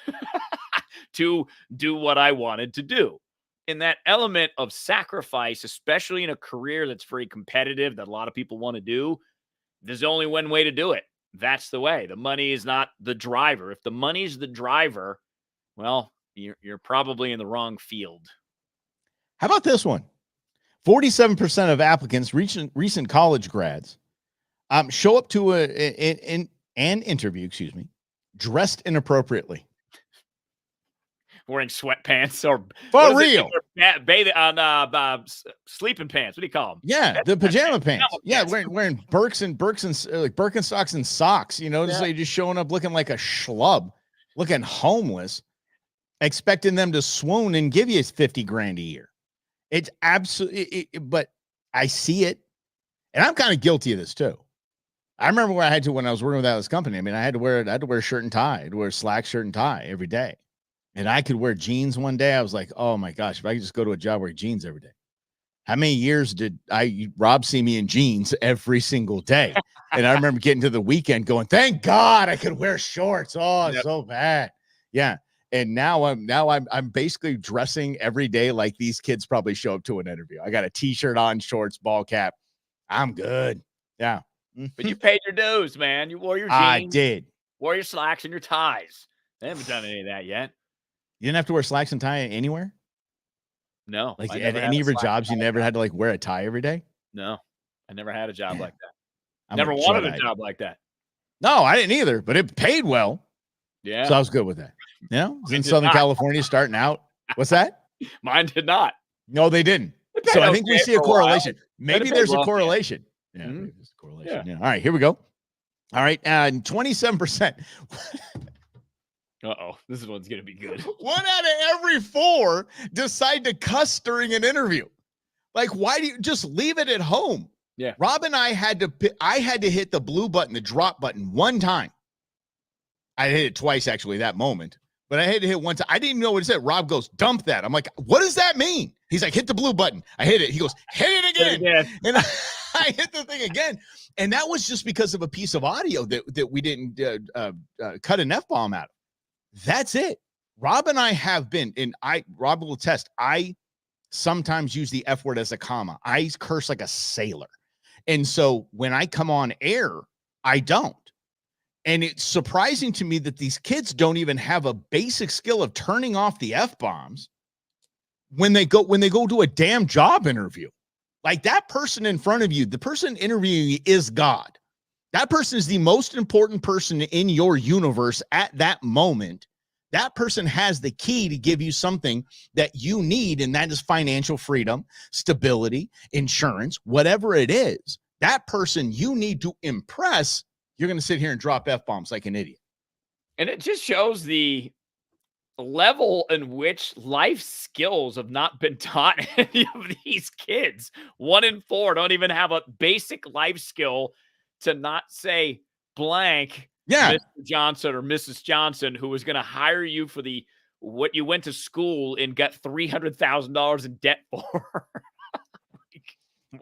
to do what I wanted to do. And that element of sacrifice, especially in a career that's very competitive, that a lot of people want to do, there's only one way to do it. That's the way. The money is not the driver. If the money's the driver, well, you're probably in the wrong field. How about this one? 47% of applicants, recent college grads, show up to an interview, dressed inappropriately. Wearing sweatpants or for real, bathing on sleeping pants. What do you call them? Yeah, the pajama pants. Yeah, wearing Birks and like Birkenstocks and socks. Just showing up looking like a schlub, looking homeless, expecting them to swoon and give you $50,000 a year. It's absolutely, but I see it, and I'm kind of guilty of this too. I remember when I was working with this company. I mean, I had to wear a shirt and tie. I had to wear slack shirt and tie every day, and I could wear jeans one day. I was like, oh my gosh, if I could just go to a job wearing jeans every day. How many years did Rob see me in jeans every single day? And I remember getting to the weekend going, thank God I could wear shorts. Oh, it's so bad. Yeah. And now I'm basically dressing every day like these kids probably show up to an interview. I got a t-shirt on, shorts, ball cap. I'm good. Yeah. But you paid your dues, man. You wore your jeans. I did. Wore your slacks and your ties. They haven't done any of that yet. You didn't have to wear slacks and tie anywhere? No. Like at any of your jobs, you never had to like wear a tie every day? No. I never had a job like that. Never wanted a job like that. No, I didn't either, but it paid well. Yeah. So I was good with that. Was in Southern California starting out. What's that? Mine did not. No, they didn't. So I think we see a correlation. Maybe there's a correlation. Yeah, maybe there's a correlation. Yeah. All right, here we go. All right, and 27%. This one's gonna be good. 1 out of every 4 decide to cuss during an interview. Like, why do you just leave it at home? Yeah. Rob and I had to hit the blue button, the drop button, one time. I hit it twice, actually, that moment. But I had to hit one time. I didn't even know what it said. Rob goes, dump that. I'm like, what does that mean? He's like, hit the blue button. I hit it. He goes, hit it again. And I hit the thing again. And that was just because of a piece of audio that we didn't cut an F-bomb out of. That's it. Rob and I have been, and Rob will attest, I sometimes use the F word as a comma. I curse like a sailor. And so when I come on air, I don't. And it's surprising to me that these kids don't even have a basic skill of turning off the F-bombs. when they go to a damn job interview. Like that person in front of you, the person interviewing you is God. That person is the most important person in your universe at that moment. That person has the key to give you something that you need, and that is financial freedom, stability, insurance, whatever it is. That person you need to impress. You're going to sit here and drop F-bombs like an idiot. And it just shows the level in which life skills have not been taught any of these kids. 1 in 4 don't even have a basic life skill to not say blank, Yeah. Mr. Johnson or Mrs. Johnson, who was going to hire you for what you went to school and got $300,000 in debt for.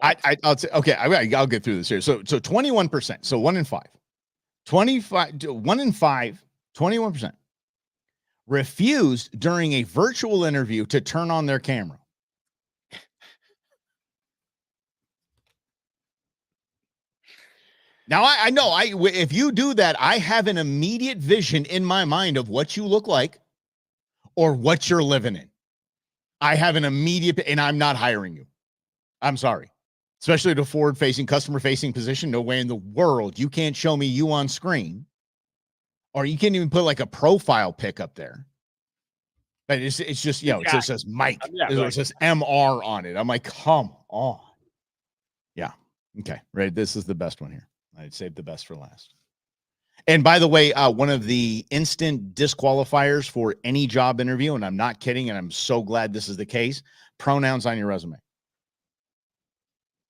I'll say, okay, I'll get through this here. So 21%. So 1 in 5. 1 in 5, 21% refused during a virtual interview to turn on their camera. Now, I know if you do that, I have an immediate vision in my mind of what you look like or what you're living in. I have an immediate, and I'm not hiring you. I'm sorry. Especially to forward-facing, customer-facing position. No way in the world you can't show me you on screen, or you can't even put like a profile pic up there. But it's just, it just says Mike. It says MR on it. I'm like, come on. Yeah. Okay. Right. This is the best one here. I'd save the best for last. And by the way, one of the instant disqualifiers for any job interview, and I'm not kidding, and I'm so glad this is the case, pronouns on your resume.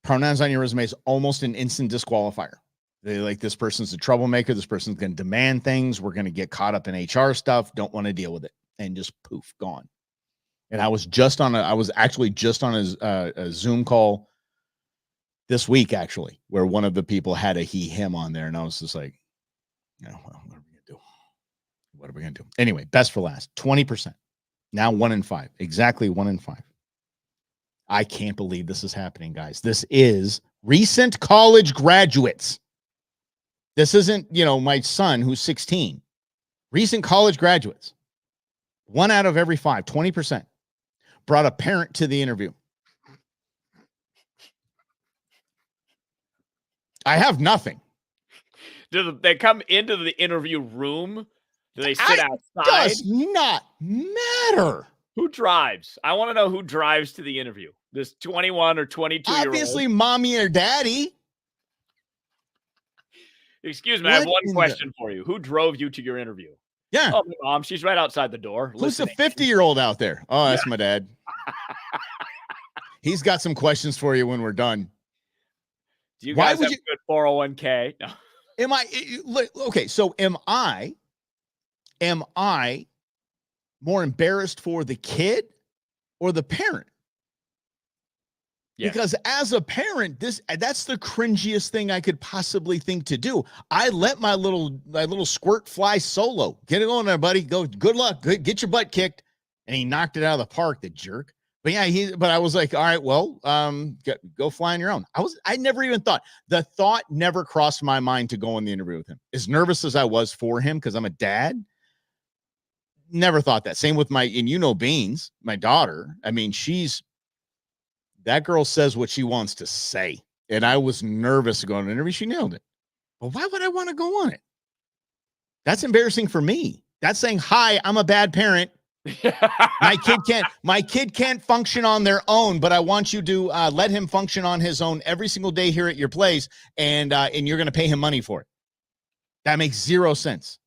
Pronouns on your resume is almost an instant disqualifier. They like, this person's a troublemaker. This person's going to demand things. We're going to get caught up in HR stuff. Don't want to deal with it. And just poof, gone. And I was actually just on a Zoom call this week, actually, where one of the people had a he, him on there. And I was just like, well, what are we going to do? What are we going to do? Anyway, best for last, 20%. Now 1 in 5, exactly 1 in 5. I can't believe this is happening, guys. This is recent college graduates. This isn't, my son who's 16. Recent college graduates. 1 out of every 5, 20%, brought a parent to the interview. I have nothing. Do they come into the interview room? Do they sit outside? Does not matter. Who drives? I want to know who drives to the interview. This 21 or 22-year-old. Obviously, mommy or daddy. Excuse me, I have one question for you. Who drove you to your interview? Yeah. Oh, my mom. She's right outside the door. Who's the 50-year-old out there? Oh, that's my dad. He's got some questions for you when we're done. Do you guys have a good 401k? No. Okay, so am I more embarrassed for the kid or the parent? Yes. Because as a parent, that's the cringiest thing I could possibly think to do. I let my little squirt fly solo. Get it on there, buddy. Go. Good luck. Get your butt kicked. And he knocked it out of the park, the jerk. But yeah, but I was like, all right, well, go fly on your own. I never even thought. The thought never crossed my mind to go on the interview with him. As nervous as I was for him, because I'm a dad, never thought that. Same with Beans, my daughter. I mean, that girl says what she wants to say. And I was nervous to go on an interview. She nailed it. But why would I want to go on it? That's embarrassing for me. That's saying, hi, I'm a bad parent. My kid can't function on their own, but I want you to let him function on his own every single day here at your place, and you're going to pay him money for it. That makes zero sense.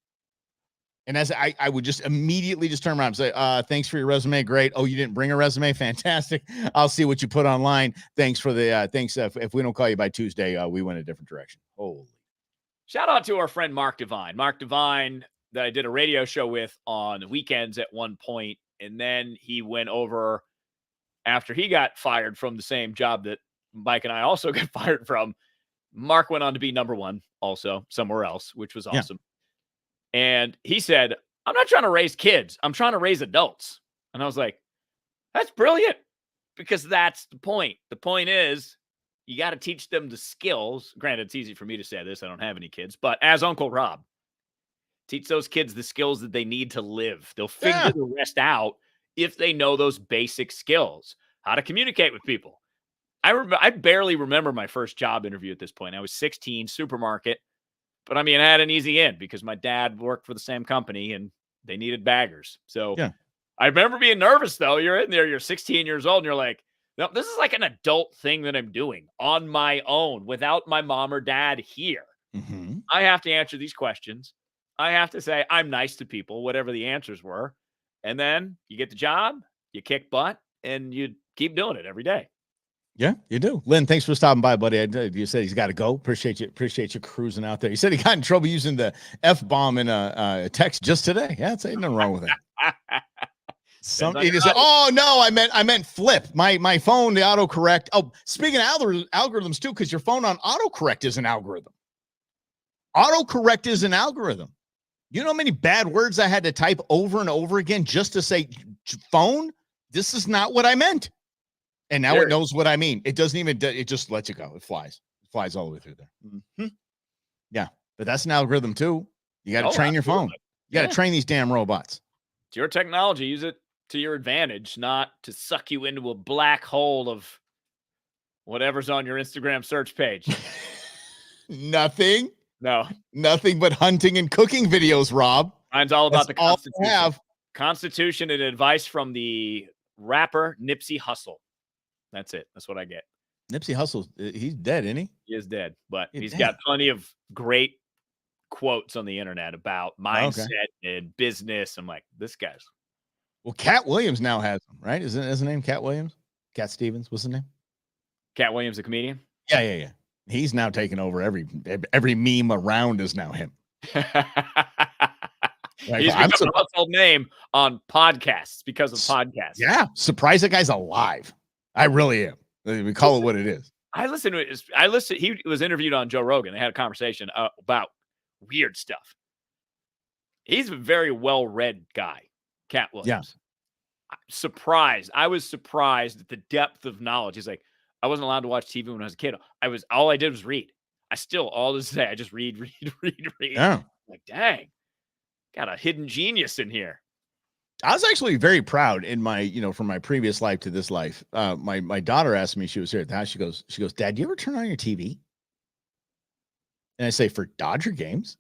And as I would just immediately just turn around and say, thanks for your resume. Great. Oh, you didn't bring a resume? Fantastic. I'll see what you put online. Thanks for the thanks. If we don't call you by Tuesday, we went a different direction. Holy. Shout out to our friend Mark Devine. Mark Devine, that I did a radio show with on the weekends at one point, and then he went over after he got fired from the same job that Mike and I also got fired from. Mark went on to be number 1 also somewhere else, which was awesome. Yeah. And he said, I'm not trying to raise kids. I'm trying to raise adults. And I was like, that's brilliant, because that's the point. The point is, you got to teach them the skills. Granted, it's easy for me to say this. I don't have any kids, but as Uncle Rob, teach those kids the skills that they need to live. They'll figure the rest out if they know those basic skills, how to communicate with people. I barely remember my first job interview at this point. I was 16, supermarket, but I mean, I had an easy in because my dad worked for the same company and they needed baggers. So Yeah. I remember being nervous though. You're in there, you're 16 years old, and you're like, no, this is like an adult thing that I'm doing on my own without my mom or dad here. Mm-hmm. I have to answer these questions. I have to say I'm nice to people, whatever the answers were. And then you get the job, you kick butt, and you keep doing it every day. Yeah, you do. Lynn, thanks for stopping by, buddy. You said he's got to go. Appreciate you cruising out there. You said he got in trouble using the F-bomb in a text just today. Yeah, it's ain't nothing wrong with that. He just said, "Oh no, I meant flip my phone, the autocorrect." Oh, speaking of algorithms too, because your phone on autocorrect is an algorithm. Autocorrect is an algorithm. You know how many bad words I had to type over and over again just to say phone? This is not what I meant. And now it knows what I mean. It doesn't even, it just lets you go. It flies all the way through there. Mm-hmm. Yeah. But that's an algorithm too. You got to train your phone. You got to train these damn robots. It's your technology. Use it to your advantage, not to suck you into a black hole of whatever's on your Instagram search page. Nothing. No. Nothing but hunting and cooking videos, Rob. Mine's all about the Constitution. Constitution and advice from the rapper Nipsey Hussle. That's it. That's what I get. Nipsey Hussle, he's dead, isn't he? He is dead, but he's got plenty of great quotes on the internet about mindset and business. I'm like, this guy's. Well, Cat Williams now has him, right? Isn't his name Cat Williams? Cat Stevens, what's his name? Cat Williams, the comedian? Yeah. He's now taking over every meme around is now him. He's become a household name on podcasts because of podcasts. Yeah. Surprised that guy's alive. I really am. We call it what it is. I listened. He was interviewed on Joe Rogan. They had a conversation about weird stuff. He's a very well-read guy, Cat Williams. Yeah. I was surprised at the depth of knowledge. He's like, I wasn't allowed to watch TV when I was a kid. All I did was read. All this day, I just read. Yeah. Like, dang, got a hidden genius in here. I was actually very proud in my, from my previous life to this life. My daughter asked me, she was here at the house. She goes, Dad, do you ever turn on your TV? And I say, for Dodger games.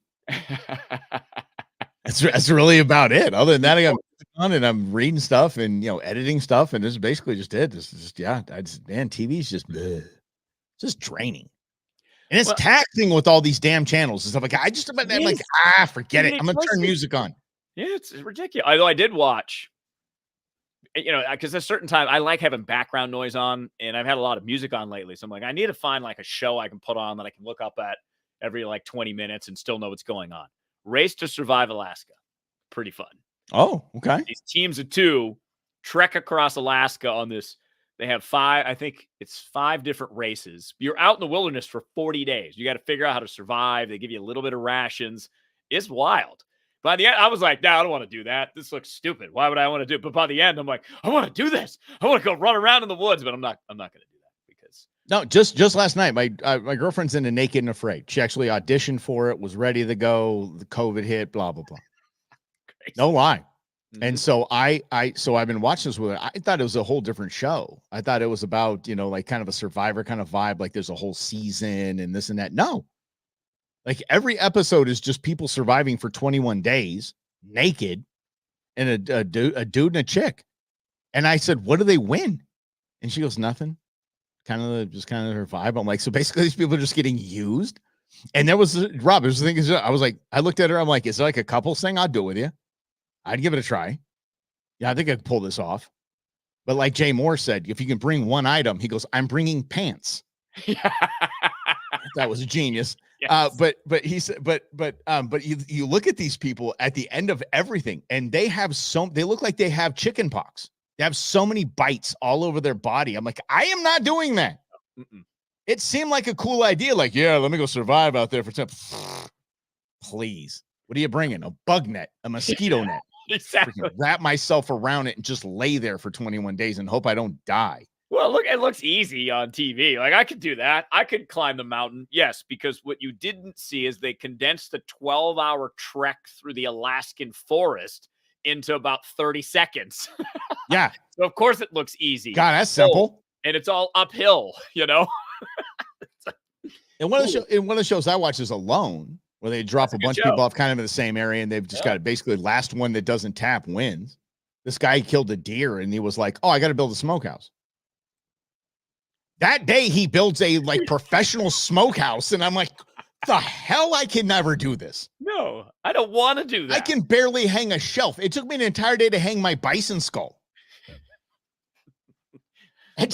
That's really about it. Other than that, I got on and I'm reading stuff and, editing stuff. And this is basically just it. TV's just draining. And it's taxing with all these damn channels and stuff like that. I'm like, forget it. I'm going to turn music on. Yeah, it's ridiculous. Although I did watch, because at a certain time I like having background noise on, and I've had a lot of music on lately. So I'm like, I need to find like a show I can put on that I can look up at every like 20 minutes and still know what's going on. Race to Survive Alaska. Pretty fun. Oh, okay. These teams of 2 trek across Alaska on this. They have 5 different races. You're out in the wilderness for 40 days. You got to figure out how to survive. They give you a little bit of rations. It's wild. By the end, I was like, no, I don't want to do that. This looks stupid. Why would I want to do it? But by the end, I'm like, I want to do this. I want to go run around in the woods, but I'm not going to do that because. No, just last night, my girlfriend's into Naked and Afraid. She actually auditioned for it, was ready to go. The COVID hit, blah, blah, blah. Crazy. No lie. Mm-hmm. And so I've been watching this with her. I thought it was a whole different show. I thought it was about, like kind of a Survivor kind of vibe. Like there's a whole season and this and that. No. Like every episode is just people surviving for 21 days naked and a dude and a chick. And I said, what do they win? And she goes, nothing. Kind of her vibe. I'm like, so basically these people are just getting used. And there was Rob, there's the thing is, I was like, I looked at her. I'm like, is it like a couples thing? I'll do it with you. I'd give it a try. Yeah, I think I could pull this off. But like Jay Moore said, if you can bring one item, he goes, I'm bringing pants. That was a genius. Yes. But he said, but you look at these people at the end of everything, and they look like they have chicken pox. They have so many bites all over their body. I'm like, I am not doing that. Mm-mm. It seemed like a cool idea. Like, yeah, let me go survive out there for time. Please. What are you bringing? A bug net, a mosquito net. Exactly. Wrap myself around it and just lay there for 21 days and hope I don't die. Well, look, it looks easy on TV. Like I could do that. I could climb the mountain. Yes, because what you didn't see is they condensed the 12-hour trek through the Alaskan forest into about 30 seconds. Yeah. So of course it looks easy. God, that's simple. And it's all uphill, you know? And one of the shows I watch is Alone, where they drop a bunch of people off kind of in the same area, and they've just got basically last one that doesn't tap wins. This guy killed a deer, and he was like, "Oh, I got to build a smokehouse." That day, he builds a like professional smokehouse, and I'm like, "The hell! I can never do this. No, I don't want to do that. I can barely hang a shelf. It took me an entire day to hang my bison skull." I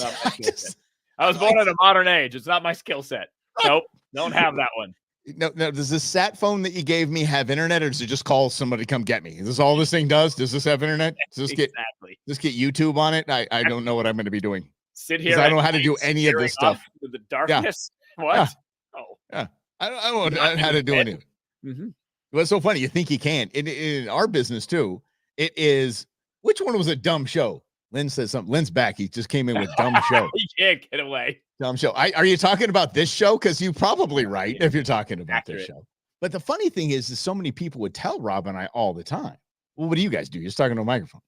was born in a modern age. It's not my skill set. Nope, don't have that one. No. Does this sat phone that you gave me have internet, or does it just call somebody to come get me? Is this all this thing does? Does this have internet? Does this get YouTube on it? I don't know what I'm going to be doing. Sit here. I don't know how to do any of this stuff. The darkness. Yeah. What? Yeah. Oh, yeah. I don't know how to do any of it. Mm-hmm. What's so funny? You think you can. In our business too, it is. Which one was a dumb show? Lynn says something. Lynn's back. He just came in with dumb show. You can't get away. Dumb show. Are you talking about this show? Because you're probably right if you're talking about this show. But the funny thing is so many people would tell Rob and I all the time, well, what do you guys do? You're just talking to a microphone.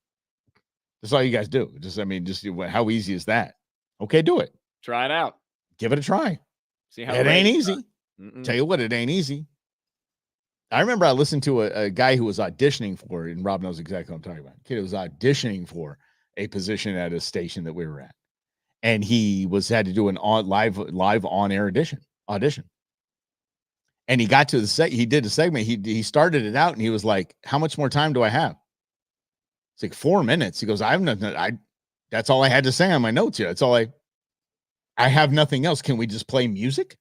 That's all you guys do. Just how easy is that? Okay, do it. Try it out. Give it a try. See how it ain't easy. Tell you what, it ain't easy. I remember I listened to a guy who was auditioning for it, and Rob knows exactly what I'm talking about. A kid who was auditioning for a position at a station that we were at. And he had to do an live on air audition. And he got to he did a segment. He started it out and he was like, "How much more time do I have?" It's like 4 minutes. He goes, "I have nothing. That's all I had to say on my notes here. That's all I have nothing else. Can we just play music?"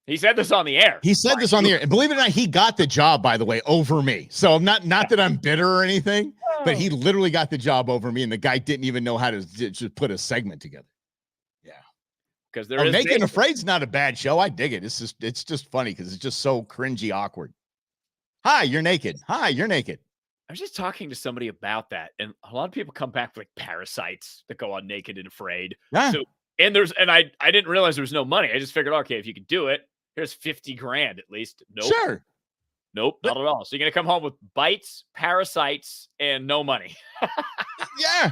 He said this on the air. And believe it or not, he got the job, by the way, over me. So not that I'm bitter or anything, but he literally got the job over me, and the guy didn't even know how to just put a segment together. Yeah. Because Naked and Afraid's not a bad show. I dig it. It's just funny because it's just so cringy awkward. Hi, you're naked. Hi, you're naked. I was just talking to somebody about that, and a lot of people come back with like parasites that go on Naked and Afraid. Yeah. So I didn't realize there was no money. I just figured, okay, if you could do it, here's 50 grand at least. Nope. Sure. Nope, not at all. So you're gonna come home with bites, parasites, and no money. Yeah.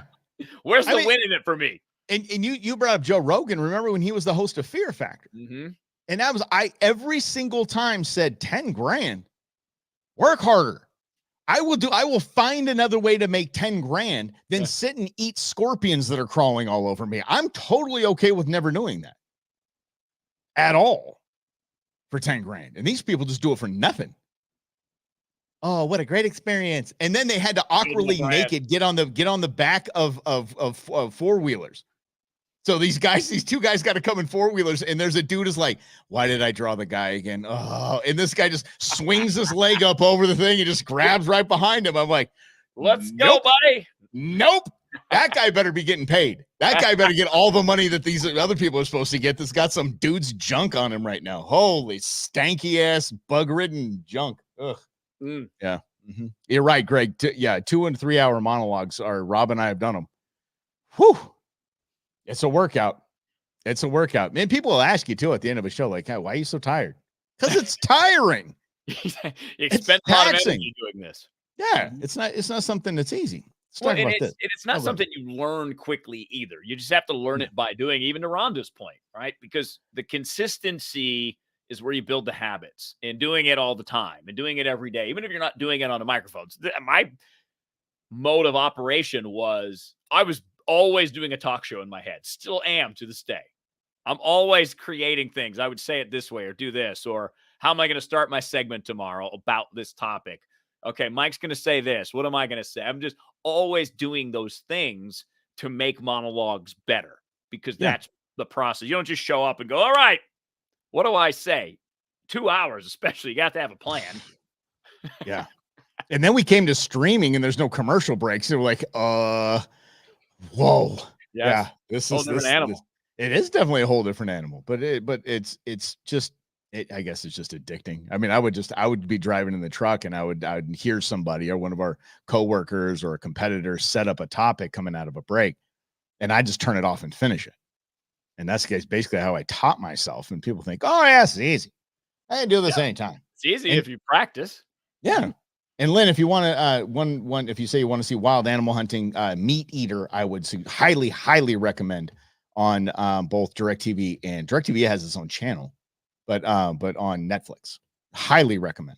Where's the win in it for me? And you brought up Joe Rogan. Remember when he was the host of Fear Factor? Mm-hmm. And that was every single time said 10 grand. Work harder. I will find another way to make 10 grand than sit and eat scorpions that are crawling all over me. I'm totally okay with never doing that at all for 10 grand. And these people just do it for nothing. Oh, what a great experience. And then they had to awkwardly naked get on the back of four-wheelers. So these two guys got to come in four-wheelers, and there's a dude who's like, why did I draw the guy again? Oh, and this guy just swings his leg up over the thing and just grabs right behind him. I'm like, let's go, buddy. Nope. That guy better be getting paid. That guy better get all the money that these other people are supposed to get. That's got some dude's junk on him right now. Holy stanky ass bug-ridden junk. Ugh. Yeah. Mm-hmm. You're right, Greg. 2 and 3 hour monologues are Rob and I have done them. Whew. It's a workout. It's a workout. Man, people will ask you too at the end of a show, like, hey, why are you so tired? Because it's tiring. You spend a lot of energy doing this. Yeah. It's not something that's easy. Let's talk about this. It's not something you learn quickly either. You just have to learn it by doing, even to Rhonda's point, right? Because the consistency is where you build the habits, and doing it all the time and doing it every day, even if you're not doing it on a microphone. My mode of operation was I was always doing a talk show in my head, still am to this day. I'm always creating things. I would say it this way or do this, or how am I going to start my segment tomorrow about this topic? Okay, Mike's going to say this. What am I going to say? I'm just always doing those things to make monologues better, because that's the process. You don't just show up and go, all right, what do I say? 2 hours, especially. You got to have a plan. Yeah. And then we came to streaming and there's no commercial breaks. So we're like, whoa. Yes. Yeah. This is an animal. It is definitely a whole different animal, but it's just, I guess it's just addicting. I mean, I would be driving in the truck and I would hear somebody or one of our coworkers or a competitor set up a topic coming out of a break, and I just turn it off and finish it. And that's basically how I taught myself. And people think, oh, yeah, it's easy. I can do this anytime. It's easy if you practice. Yeah. And Lynn, if you want to, if you say you want to see wild animal hunting, Meat Eater, I would highly recommend on both DirecTV and DirecTV has its own channel, but on Netflix, highly recommend.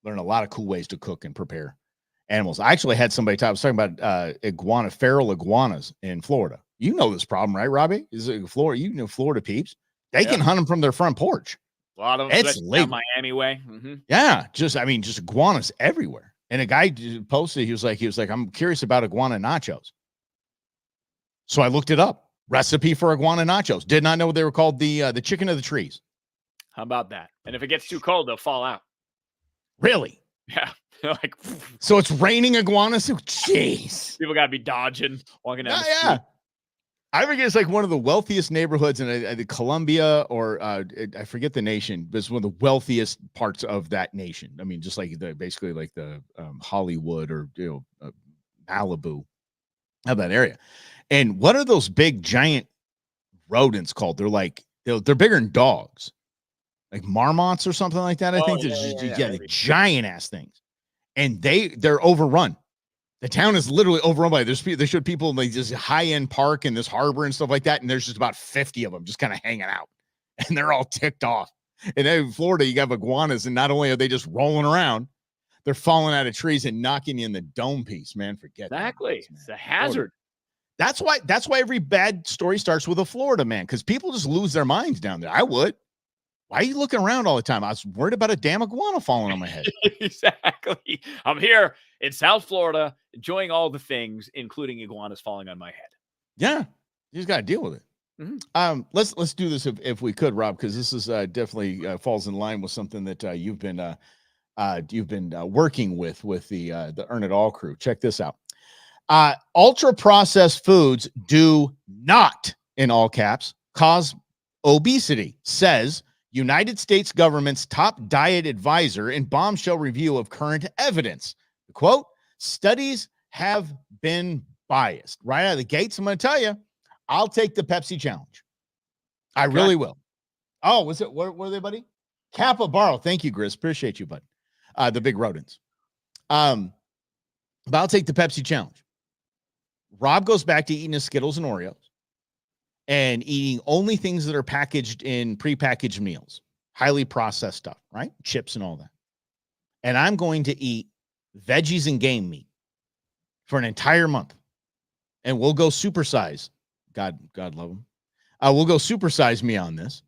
Learn a lot of cool ways to cook and prepare animals. I actually had somebody I was talking about feral iguanas in Florida. You know this problem, right, Robbie? Is it Florida? You know Florida peeps. They can hunt them from their front porch. A lot of them, it's legal. Miami way. Mm-hmm. Yeah, just iguanas everywhere. And a guy posted, he was like, I'm curious about iguana nachos. So I looked it up. Recipe for iguana nachos. Did not know they were called the chicken of the trees. How about that? And if it gets too cold, they'll fall out. Really? Yeah. Like, so it's raining iguanas. Jeez. People gotta be dodging, walking down. Yeah. I think it's like one of the wealthiest neighborhoods in Colombia, or I forget the nation, but it's one of the wealthiest parts of that nation. I mean, just like basically like the Hollywood or Malibu of that area. And what are those big giant rodents called? They're like they're bigger than dogs, like marmots or something like that. I think the giant ass things, and they're overrun. The town is literally overrun by they showed people in like this high-end park in this harbor and stuff like that, and there's just about 50 of them just kind of hanging out, and they're all ticked off. And then in Florida, you have iguanas, and not only are they just rolling around, they're falling out of trees and knocking you in the dome piece, man. Forget exactly. That, it's a hazard. Florida. That's why every bad story starts with a Florida man, because people just lose their minds down there. I would. Why are you looking around all the time? I was worried about a damn iguana falling on my head. Exactly. I'm here in South Florida, enjoying all the things, including iguanas falling on my head. Yeah, you just got to deal with it. Mm-hmm. Let's do this if we could, Rob, because this is definitely falls in line with something that you've been working with the Earn It All crew. Check this out. Ultra processed foods do not, in all caps, cause obesity, says United States government's top diet advisor in bombshell review of current evidence. The quote, studies have been biased. Right out of the gates, I'm going to tell you, I'll take the Pepsi challenge. I really will. Oh, was it, what were they, buddy? Capybara. Thank you, Grizz. Appreciate you, bud. The big rodents. But I'll take the Pepsi challenge. Rob goes back to eating his Skittles and Oreos and eating only things that are packaged in prepackaged meals, highly processed stuff, right? Chips and all that. And I'm going to eat veggies and game meat for an entire month. And we'll go supersize. God love him. We'll go supersize me on this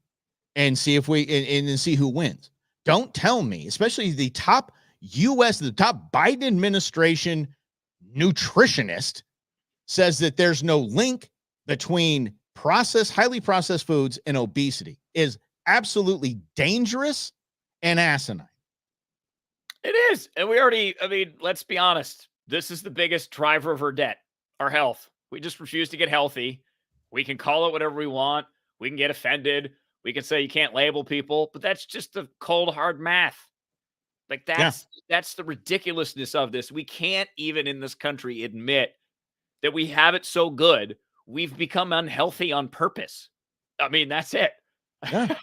and see if we and see who wins. Don't tell me, especially the top Biden administration nutritionist says that there's no link between highly processed foods and obesity. Is absolutely dangerous and asinine. It is. And let's be honest. This is the biggest driver of our debt, our health. We just refuse to get healthy. We can call it whatever we want. We can get offended. We can say you can't label people, but that's just the cold, hard math. Like that's the ridiculousness of this. We can't even in this country admit that we have it so good. We've become unhealthy on purpose. I mean, that's it. Yeah.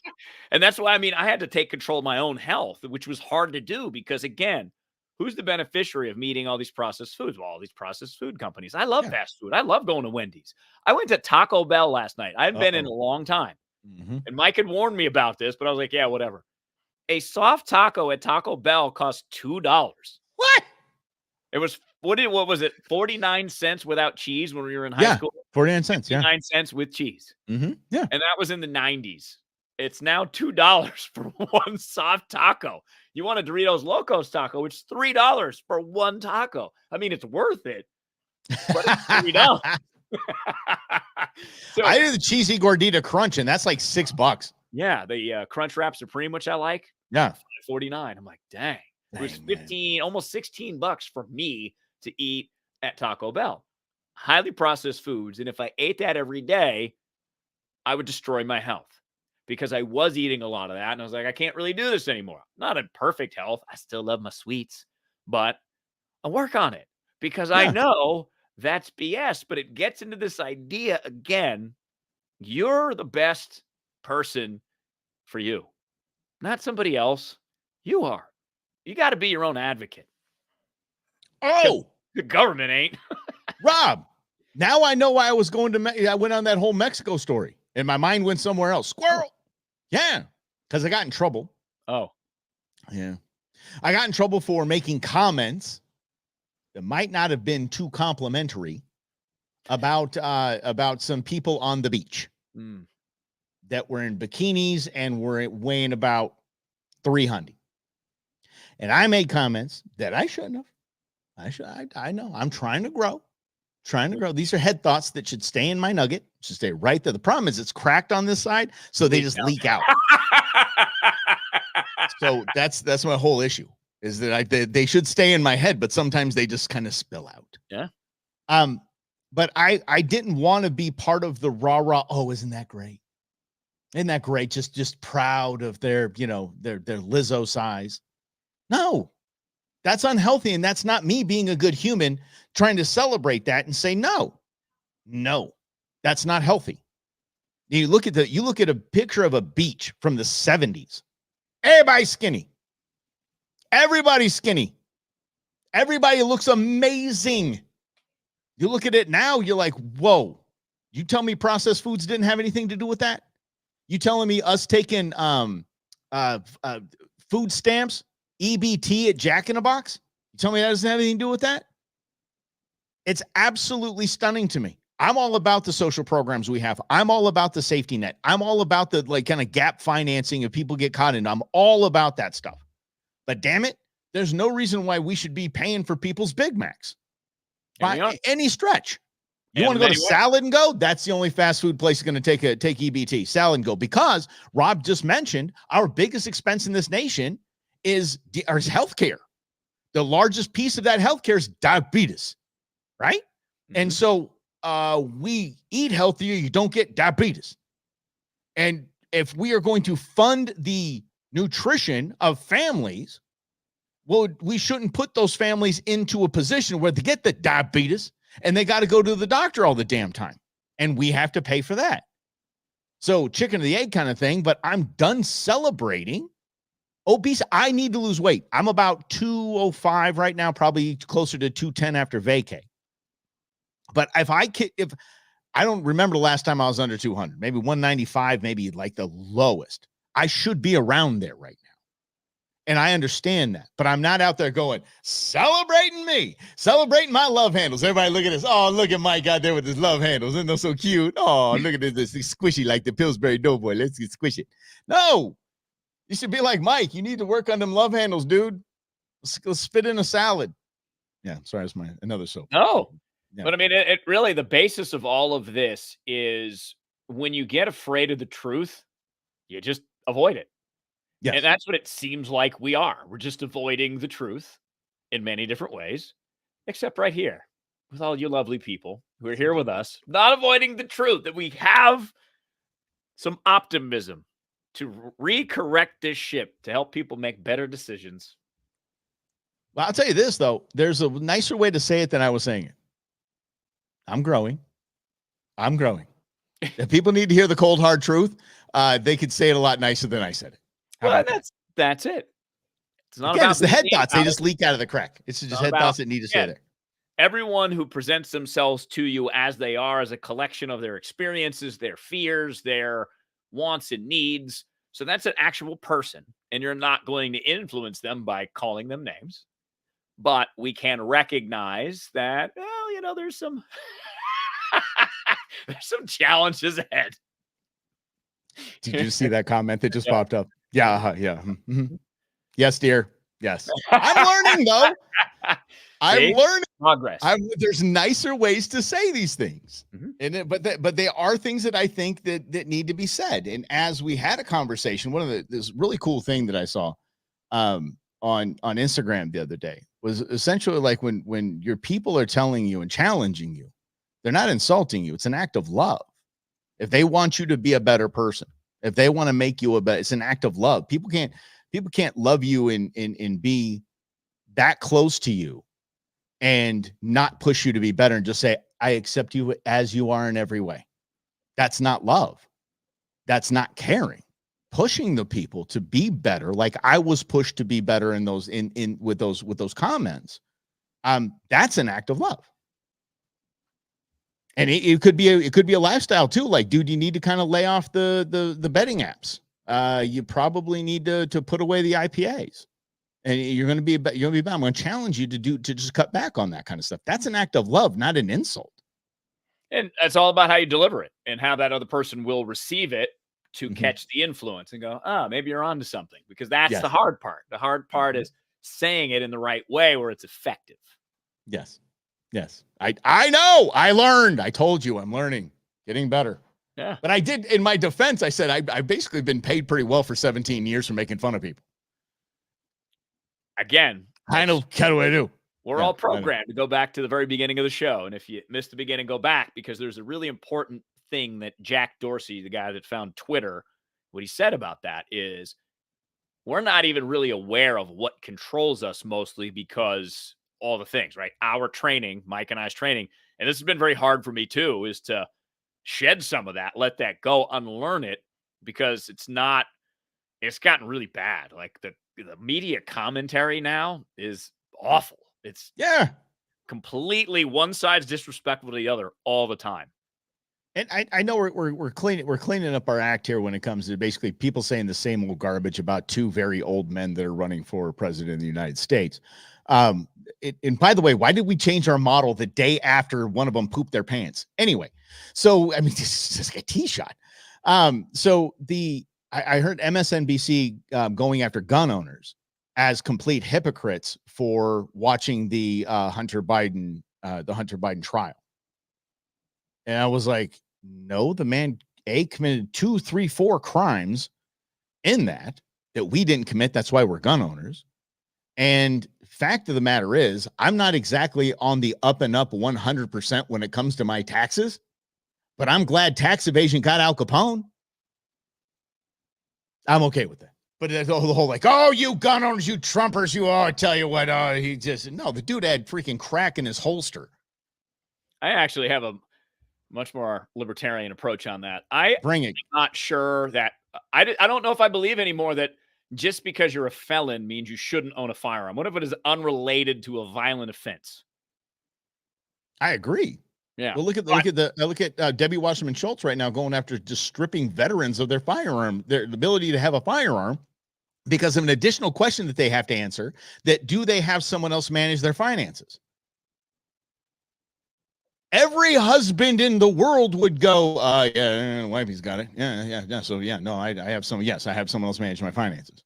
And that's why, I had to take control of my own health, which was hard to do because, again, who's the beneficiary of me eating all these processed foods? Well, all these processed food companies. I love fast food. I love going to Wendy's. I went to Taco Bell last night. I hadn't been in a long time. Mm-hmm. And Mike had warned me about this, but I was like, yeah, whatever. A soft taco at Taco Bell cost $2. What? It was what was it? 49 cents without cheese when we were in high school. 49 cents. 49 cents with cheese. Mm-hmm. Yeah. And that was in the 90s. It's now $2 for one soft taco. You want a Doritos Locos taco, which is $3 for one taco. It's worth it, but it's $3. So, I did the cheesy gordita crunch, and that's like $6. Yeah, the Crunch Wrap Supreme, which I like. Yeah, $5.49. I'm like, dang. It was 15, almost $16 for me to eat at Taco Bell. Highly processed foods, and if I ate that every day, I would destroy my health because I was eating a lot of that, and I was like, I can't really do this anymore. Not in perfect health. I still love my sweets, but I work on it because I know that's BS, but it gets into this idea again, you're the best person for you, not somebody else. You are. You got to be your own advocate. Oh, The government ain't. Rob, now I know why I was going to, I went on that whole Mexico story and my mind went somewhere else. Squirrel. Yeah. Because I got in trouble. Oh, Yeah. I got in trouble for making comments that might not have been too complimentary about some people on the beach that were in bikinis and were weighing about 300. And I made comments that I shouldn't have. I know. I'm trying to grow. These are head thoughts that should stay in my nugget. Should stay right there. The problem is it's cracked on this side, so they just leak out. So that's my whole issue. Is that they should stay in my head, but sometimes they just kind of spill out. Yeah. But I didn't want to be part of the rah. Oh, isn't that great? Isn't that great? Just proud of their Lizzo size. No, that's unhealthy. And that's not me being a good human trying to celebrate that and say, no, that's not healthy. You look at a picture of a beach from the 70s. Everybody's skinny. Everybody's skinny. Everybody looks amazing. You look at it now, you're like, whoa. You tell me processed foods didn't have anything to do with that? You telling me us taking food stamps, EBT at Jack in the Box? You tell me that doesn't have anything to do with that? It's absolutely stunning to me. I'm all about the social programs we have. I'm all about the safety net. I'm all about the kind of gap financing if people get caught in. I'm all about that stuff. But damn it, there's no reason why we should be paying for people's Big Macs by any stretch. You want to go to Salad and Go? That's the only fast food place going to take EBT, Salad and Go, because Rob just mentioned our biggest expense in this nation is healthcare. The largest piece of that healthcare is diabetes, right? Mm-hmm. And so we eat healthier, you don't get diabetes. And if we are going to fund the nutrition of families, well, we shouldn't put those families into a position where they get the diabetes and they got to go to the doctor all the damn time. And we have to pay for that. So chicken or the egg kind of thing, but I'm done celebrating obese. I need to lose weight. I'm about 205 right now, probably closer to 210 after vacay. But if I don't remember the last time I was under 200, maybe 195, maybe like the lowest. I should be around there right now. And I understand that, but I'm not out there going, celebrating my love handles. Everybody look at this. Oh, look at Mike out there with his love handles. Isn't those so cute? Oh, look at this. It's squishy like the Pillsbury Doughboy. Let's get squish it. No, you should be like Mike. You need to work on them love handles, dude. Let's spit in a salad. Yeah, sorry, that's another soap. No, yeah. But I mean, it really, the basis of all of this is when you get afraid of the truth, you just avoid it. Yes. And that's what it seems like we are. We're just avoiding the truth in many different ways, except right here with all you lovely people who are here with us, not avoiding the truth, that we have some optimism to recorrect this ship to help people make better decisions. Well, I'll tell you this, though. There's a nicer way to say it than I was saying it. I'm growing. If people need to hear the cold, hard truth, they could say it a lot nicer than I said it. Well, that's it. It's not about the head thoughts. They just leak out of the crack. It's just head thoughts that need to stay there. Everyone who presents themselves to you as they are, as a collection of their experiences, their fears, their wants and needs. So that's an actual person, and you're not going to influence them by calling them names. But we can recognize that, well, there's some there's some challenges ahead. Did you see that comment that just popped up? Yeah, yeah. Mm-hmm. Yes, dear. Yes. I'm learning, though. I'm learning. Progress. There's nicer ways to say these things. Mm-hmm. But they are things that I think that need to be said. And as we had a conversation, this really cool thing that I saw on Instagram the other day was essentially like when your people are telling you and challenging you, they're not insulting you. It's an act of love. If they want you to be a better person, if they want to make you it's an act of love. People can't love you and be that close to you and not push you to be better and just say, I accept you as you are in every way. That's not love. That's not caring. Pushing the people to be better, like I was pushed to be better in those with those comments. That's an act of love. And it could be a lifestyle too. Like, dude, you need to kind of lay off the betting apps. You probably need to put away the IPAs, and you're going to be bad. I'm going to challenge you to just cut back on that kind of stuff. That's an act of love, not an insult. And it's all about how you deliver it and how that other person will receive it to catch the influence and go, maybe you're onto something, because that's the hard part. The hard part is saying it in the right way where it's effective. Yes. Yes. I know. I learned. I told you I'm learning, getting better. Yeah. But I did, in my defense, I said I've basically been paid pretty well for 17 years for making fun of people. Again, kind of what I do. We're all programmed to go back to the very beginning of the show. And if you missed the beginning, go back, because there's a really important thing that Jack Dorsey, the guy that found Twitter, what he said about that is we're not even really aware of what controls us, mostly because all the things, right? Our training, Mike and I's training, and this has been very hard for me too, is to shed some of that, let that go, unlearn it, because it's gotten really bad. Like the media commentary now is awful. It's completely one side's disrespectful to the other all the time. And I know we're cleaning up our act here when it comes to basically people saying the same old garbage about two very old men that are running for president of the United States. And by the way, why did we change our model the day after one of them pooped their pants? Anyway, so I mean, this is just a tee shot. So I heard MSNBC going after gun owners as complete hypocrites for watching the Hunter Biden trial, and I was like, no, the man committed 2, 3, 4 crimes in that we didn't commit. That's why we're gun owners. And fact of the matter is, I'm not exactly on the up and up 100% when it comes to my taxes, but I'm glad tax evasion got Al Capone. I'm okay with that. But the whole like, oh, you gun owners, you Trumpers, I tell you what, the dude had freaking crack in his holster. I actually have a much more libertarian approach on that. Bring it. I'm not sure that I don't know if I believe anymore that just because you're a felon means you shouldn't own a firearm. What if it is unrelated to a violent offense? I agree. Yeah. Well, look at Debbie Wasserman Schultz right now going after just stripping veterans of their firearm, their ability to have a firearm, because of an additional question that they have to answer: that do they have someone else manage their finances? Every husband in the world would go, wifey's got it. Yeah. So no, I have someone. Yes, I have someone else manage my finances,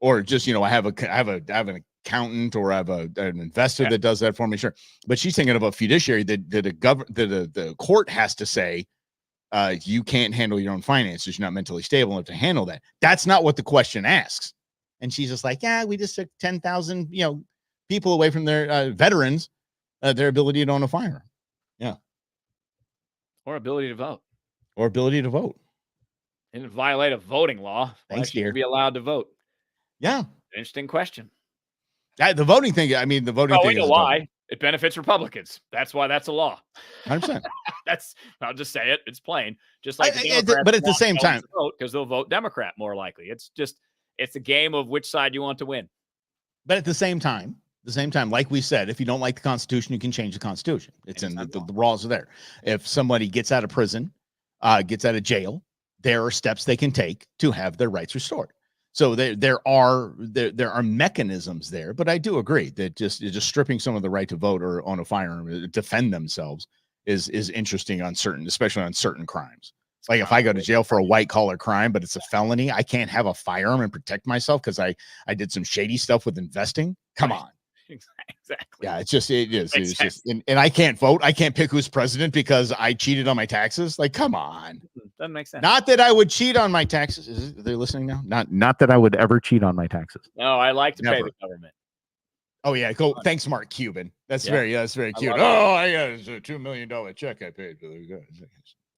or just I have an accountant, or I have an investor that does that for me. Sure, but she's thinking of a fiduciary that the court has to say, you can't handle your own finances. You're not mentally stable enough to handle that. That's not what the question asks. And she's just like, we just took 10,000 people away from their veterans, their ability to own a firearm. Yeah. Or ability to vote. And violate a voting law. Thanks, dear. Be allowed to vote. Yeah. Interesting question. The voting thing. I mean, the voting thing. We know why. It benefits Republicans. That's why that's a law. 100%. I'll just say it. It's plain. Just like but at the same time, because they'll vote Democrat more likely. It's a game of which side you want to win. But at the same time, like we said, if you don't like the Constitution, you can change the Constitution. It's in the laws are there. If somebody gets out of prison, gets out of jail, there are steps they can take to have their rights restored. So there are mechanisms there. But I do agree that just stripping someone of the right to vote or own a firearm, defend themselves, is interesting especially on certain crimes. Like if I go to jail for a white collar crime, but it's a felony, I can't have a firearm and protect myself because I did some shady stuff with investing. Come on. Exactly. Yeah, it is. And I can't vote. I can't pick who's president because I cheated on my taxes. Like, come on. Doesn't make sense. Not that I would cheat on my taxes. Are they listening now? Not that I would ever cheat on my taxes. No, I like to pay the government. Oh yeah, go. Thanks, Mark Cuban. That's very cute. I got a $2 million check I paid for the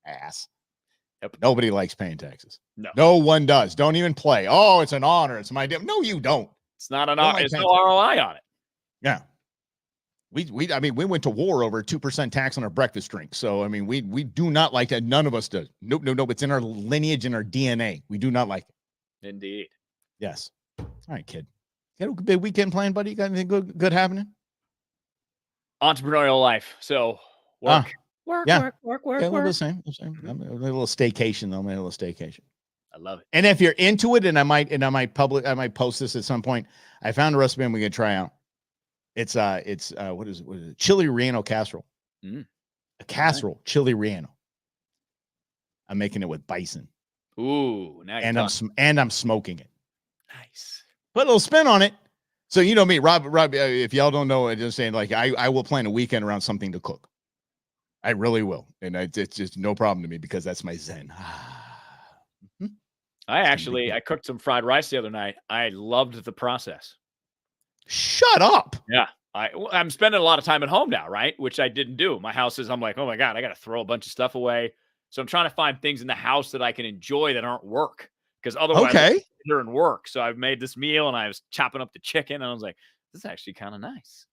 ass. Yep. Nobody likes paying taxes. No one does. Don't even play. Oh, it's an honor. It's my deal. No, you don't. It's not an honor. There's no ROI on it. Yeah. We went to war over 2% tax on our breakfast drink. So, I mean, we do not like that. None of us do. Nope. It's in our lineage and our DNA. We do not like it. Indeed. Yes. All right, kid. You got a big weekend plan, buddy? You got anything good happening? entrepreneurial life. So work, work, yeah. work, work, work, Yeah, a little work. the same. A little staycation though. A little staycation. I love it. And if you're into it, and I might post this at some point. I found a recipe and we can try out. It's what is it? Chili relleno casserole. A casserole, chili relleno. I'm making it with bison. Ooh, now and I'm smoking it. Nice. Put a little spin on it. So you know me, Rob. If y'all don't know, I'm just saying, like I will plan a weekend around something to cook. I really will, and it's just no problem to me because that's my zen. I cooked some fried rice the other night. I loved the process. Shut up. Yeah. I'm spending a lot of time at home now, right? Which I didn't do. My house is, I'm like, oh my God, I got to throw a bunch of stuff away. So I'm trying to find things in the house that I can enjoy that aren't work. Because otherwise, I'm here and work. So I've made this meal and I was chopping up the chicken and I was like, this is actually kind of nice.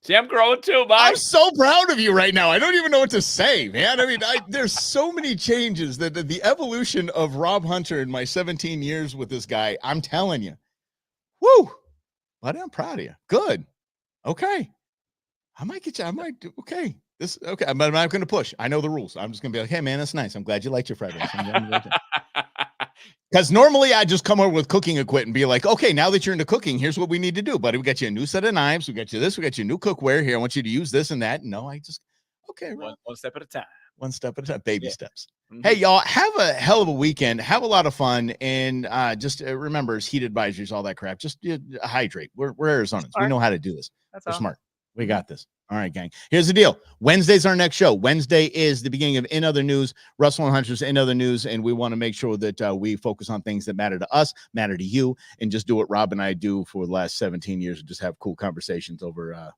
See, I'm growing too, Mike. I'm so proud of you right now. I don't even know what to say, man. I mean, there's so many changes that the evolution of Rob Hunter in my 17 years with this guy, I'm telling you. Woo. Buddy, I'm proud of you. Good. Okay. Okay. Okay. I'm not going to push. I know the rules. I'm just going to be like, hey, man, that's nice. I'm glad you liked your fried rice. Because normally I just come over with cooking equipment and be like, okay, now that you're into cooking, here's what we need to do, buddy. We got you a new set of knives. We got you this. We got you new cookware here. I want you to use this and that. No, okay. One step at a time. One step at a time. Baby steps. Mm-hmm. Hey, y'all, have a hell of a weekend. Have a lot of fun. And just remember, heat advisories, all that crap. Just hydrate. We're Arizonans. We know how to do this. We're smart. We got this. All right, gang. Here's the deal. Wednesday's our next show. Wednesday is the beginning of In Other News, Russell and Hunter's In Other News, and we want to make sure that we focus on things that matter to us, matter to you, and just do what Rob and I do for the last 17 years, just have cool conversations over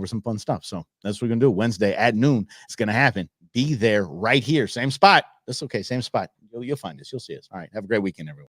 some fun stuff. So that's what we're going to do. Wednesday at noon. It's going to happen. Be there right here. Same spot. That's okay. Same spot. You'll find us. You'll see us. All right. Have a great weekend, everyone.